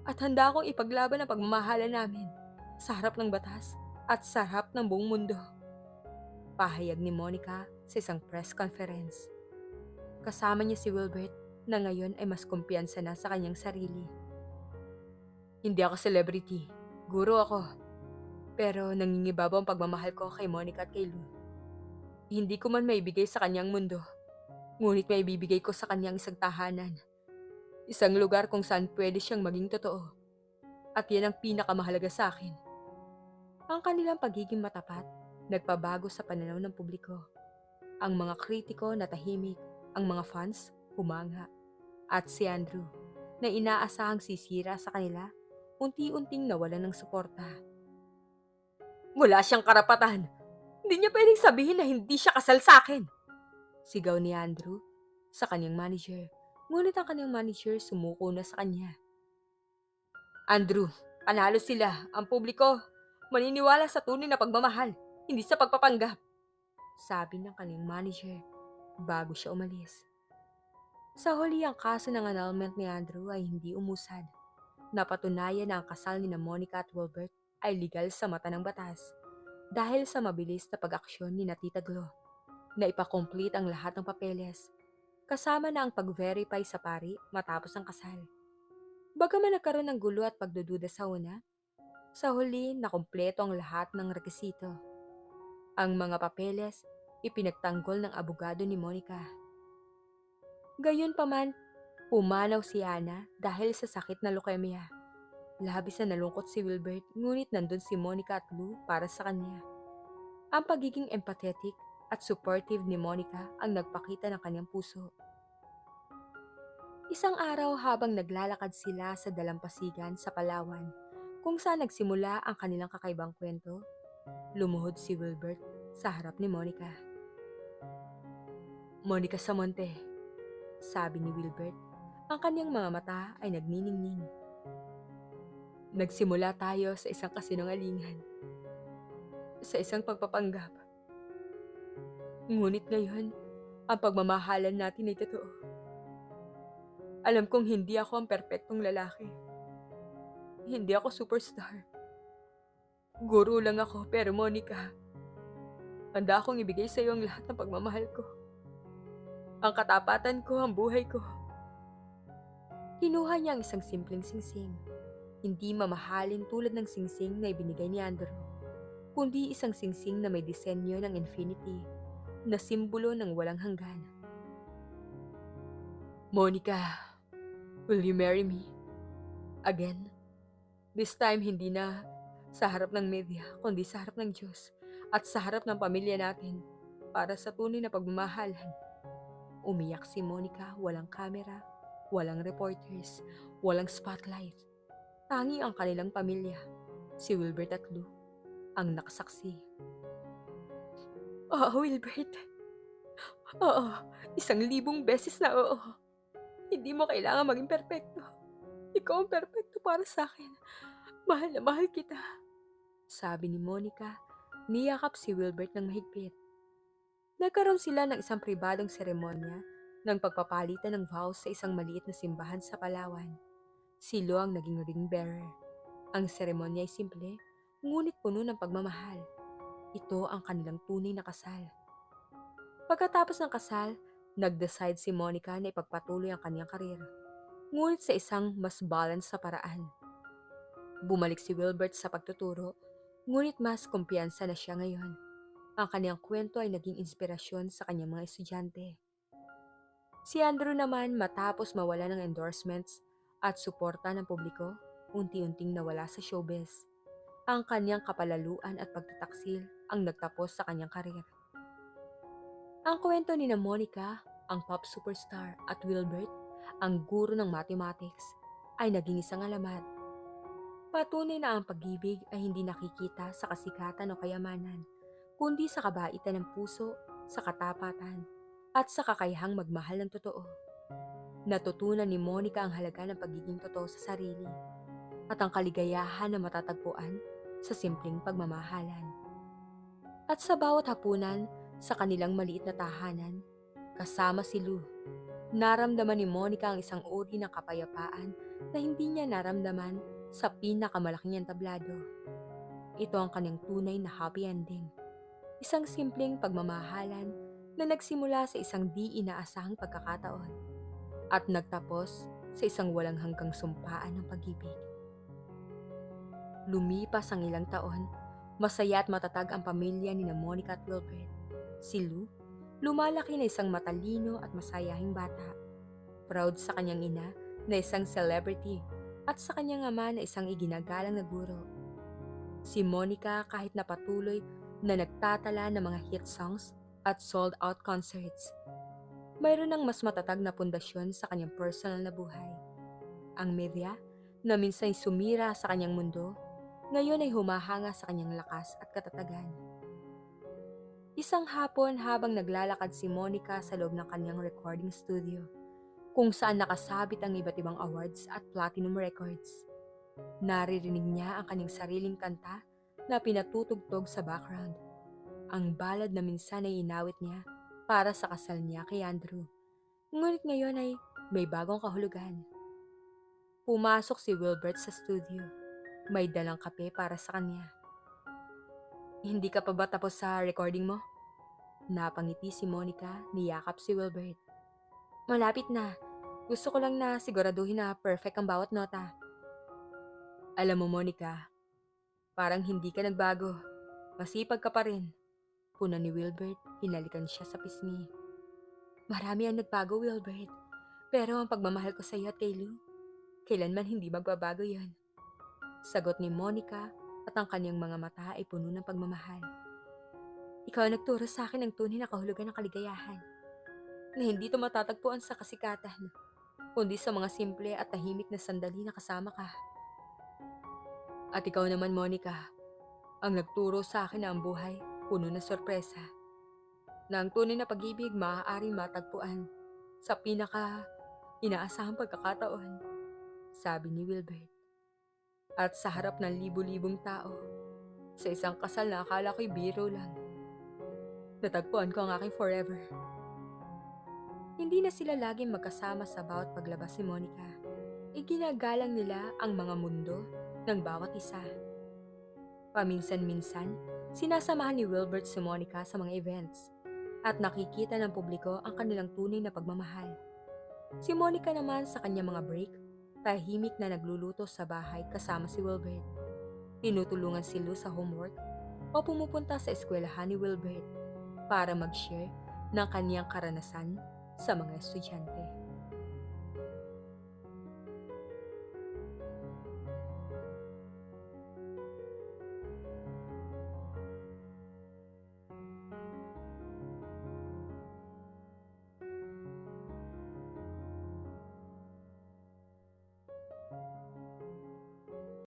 At handa akong ipaglaban ang pagmamahalan namin sa harap ng batas at sa harap ng buong mundo. Pahayag ni Monica sa isang press conference. Kasama niya si Wilbert na ngayon ay mas kumpiyansa na sa kanyang sarili. Hindi ako celebrity, guro ako. Pero nangingibabaw ang pagmamahal ko kay Monica at kay Lou. Hindi ko man maibigay sa kanyang mundo, ngunit maibibigay ko sa kanyang isang tahanan. Isang lugar kung saan pwede siyang maging totoo. At yan ang pinakamahalaga sa akin. Ang kanilang pagiging matapat, nagpabago sa pananaw ng publiko. Ang mga kritiko natahimik, ang mga fans humanga. At si Andrew, na inaasahang sisira sa kanila, unti-unting nawalan ng suporta. Wala siyang karapatan. Hindi niya pwedeng sabihin na hindi siya kasal sa akin. Sigaw ni Andrew sa kanyang manager. Ngunit ang kanyang manager sumuko na sa kanya. Andrew, panalo sila. Ang publiko, maniniwala sa tunay na pagmamahal, hindi sa pagpapanggap. Sabi ng kanyang manager bago siya umalis. Sa huli ang kaso ng annulment ni Andrew ay hindi umusad. Napatunayan na ang kasal ni Monica at Wilbert ay legal sa mata ng batas dahil sa mabilis na pag-aksyon ni Tita Glo na ipakomplete ang lahat ng papeles kasama na ang pag-verify sa pari matapos ang kasal. Bagaman nagkaroon ng gulo at pagdududa sa una, sa huli nakumpleto ang lahat ng rekisito. Ang mga papeles ipinagtanggol ng abogado ni Monica. Gayunpaman, pumanaw si Ana dahil sa sakit na leukemia. Labis na nalungkot si Wilbert ngunit nandun si Monica at Lou para sa kanya. Ang pagiging empathetic at supportive ni Monica ang nagpakita ng kanyang puso. Isang araw habang naglalakad sila sa dalampasigan sa Palawan, kung saan nagsimula ang kanilang kakaibang kwento, lumuhod si Wilbert sa harap ni Monica. Monica Samonte, sabi ni Wilbert, ang kanyang mga mata ay nagniningning. Nagsimula tayo sa isang kasinungalingan, sa isang pagpapanggap. Ngunit ngayon, ang pagmamahalan natin ay totoo. Alam kong hindi ako ang perpektong lalaki. Hindi ako superstar. Guro lang ako, pero Monica, handa akong ibigay sa iyo ang lahat ng pagmamahal ko. Ang katapatan ko, ang buhay ko. Kinuha niya ang isang simpleng singsing. Hindi mamahalin tulad ng singsing na ibinigay ni Andrew, kundi isang singsing na may disenyo ng infinity, na simbolo ng walang hanggan. Monica, will you marry me? Again? This time hindi na sa harap ng media, kundi sa harap ng Diyos at sa harap ng pamilya natin para sa tunay na pagmamahalan. Umiyak si Monica, walang kamera, walang reporters, walang spotlight. Tangi ang kanilang pamilya, si Wilbert at Lou, ang nakasaksi. Oo, Wilbert. Oo, 1,000 beses na oo. Hindi mo kailangan maging perpekto. Ikaw ang perpekto para sa akin. Mahal na mahal kita. Sabi ni Monica, niyakap si Wilbert ng mahigpit. Nagkaroon sila ng isang pribadong seremonya ng pagpapalitan ng vows sa isang maliit na simbahan sa Palawan. Si Lo ang naging ring bearer. Ang seremonya ay simple, ngunit puno ng pagmamahal. Ito ang kanilang tunay na kasal. Pagkatapos ng kasal, nag-decide si Monica na ipagpatuloy ang kanyang karir, ngunit sa isang mas balance sa paraan. Bumalik si Wilbert sa pagtuturo, ngunit mas kumpiyansa na siya ngayon. Ang kanyang kwento ay naging inspirasyon sa kanyang mga estudyante. Si Andrew naman, matapos mawala ng endorsements at suporta ng publiko, unti-unting nawala sa showbiz. Ang kanyang kapalaluan at pagtataksil ang nagtapos sa kanyang karir. Ang kwento ni na Monica, ang pop superstar, at Wilbert, ang guro ng mathematics, ay naging isang alamat. Patunay na ang pag-ibig ay hindi nakikita sa kasikatan o kayamanan, kundi sa kabaitan ng puso, sa katapatan, at sa kakayahang magmahal ng totoo. Natutunan ni Monica ang halaga ng pagiging totoo sa sarili at ang kaligayahan na matatagpuan sa simpleng pagmamahalan. At sa bawat hapunan, sa kanilang maliit na tahanan, kasama si Lou, naramdaman ni Monica ang isang uri ng kapayapaan na hindi niya naramdaman sa pinakamalaking entablado. Ito ang kanyang tunay na happy ending. Isang simpleng pagmamahalan na nagsimula sa isang di inaasahang pagkakataon at nagtapos sa isang walang hanggang sumpaan ng pag-ibig. Lumipas ang ilang taon, masaya at matatag ang pamilya ni na Monica at Wilbert. Si Lou, lumalaki na isang matalino at masayahing bata. Proud sa kanyang ina na isang celebrity at sa kanyang ama na isang iginagalang na guro. Si Monica kahit na patuloy na nagtatala ng mga hit songs at sold-out concerts, mayroon ng mas matatag na pundasyon sa kanyang personal na buhay. Ang media, na minsan sumira sa kanyang mundo, ngayon ay humahanga sa kanyang lakas at katatagan. Isang hapon habang naglalakad si Monica sa loob ng kanyang recording studio, kung saan nakasabit ang iba't ibang awards at platinum records, naririnig niya ang kanyang sariling kanta na pinatutugtog sa background. Ang ballad na minsan ay inawit niya para sa kasal niya kay Andrew. Ngunit ngayon ay may bagong kahulugan. Pumasok si Wilbert sa studio. May dalang kape para sa kanya. Hindi ka pa ba tapos sa recording mo? Napangiti si Monica, niyakap si Wilbert. Malapit na. Gusto ko lang na siguraduhin na perfect ang bawat nota. Alam mo Monica, parang hindi ka nagbago. Masipag ka pa rin. Puna ni Wilbert, hinalikan siya sa pisngi. Marami ang nagbago Wilbert, pero ang pagmamahal ko sa iyo at kay Lou, kailanman hindi magbabago yon. Sagot ni Monica at ang kanyang mga mata ay puno ng pagmamahal. Ikaw ang nagturo sa akin ng tunay na kahulugan ng kaligayahan, na hindi ito matatagpuan sa kasikatan, kundi sa mga simple at tahimik na sandali na kasama ka. At ikaw naman Monica, ang nagturo sa akin na ang buhay puno ng sorpresa, na ang tunay na pag-ibig maaaring matagpuan sa pinaka inaasahang pagkakataon, sabi ni Wilbert. At sa harap ng libu-libong tao, sa isang kasal na akala ko'y biro lang, natagpuan ko ang aking forever. Hindi na sila laging magkasama sa bawat paglabas ni Monica. Iginagalang nila ang mga mundo ng bawat isa. Paminsan-minsan, sinasamahan ni Wilbert si Monica sa mga events at nakikita ng publiko ang kanilang tunay na pagmamahal. Si Monica naman sa kanyang mga break, tahimik na nagluluto sa bahay kasama si Wilbert. Tinutulungan si Lou sa homework o pumupunta sa eskwelahan ni Wilbert para mag-share ng kanyang karanasan sa mga estudyante.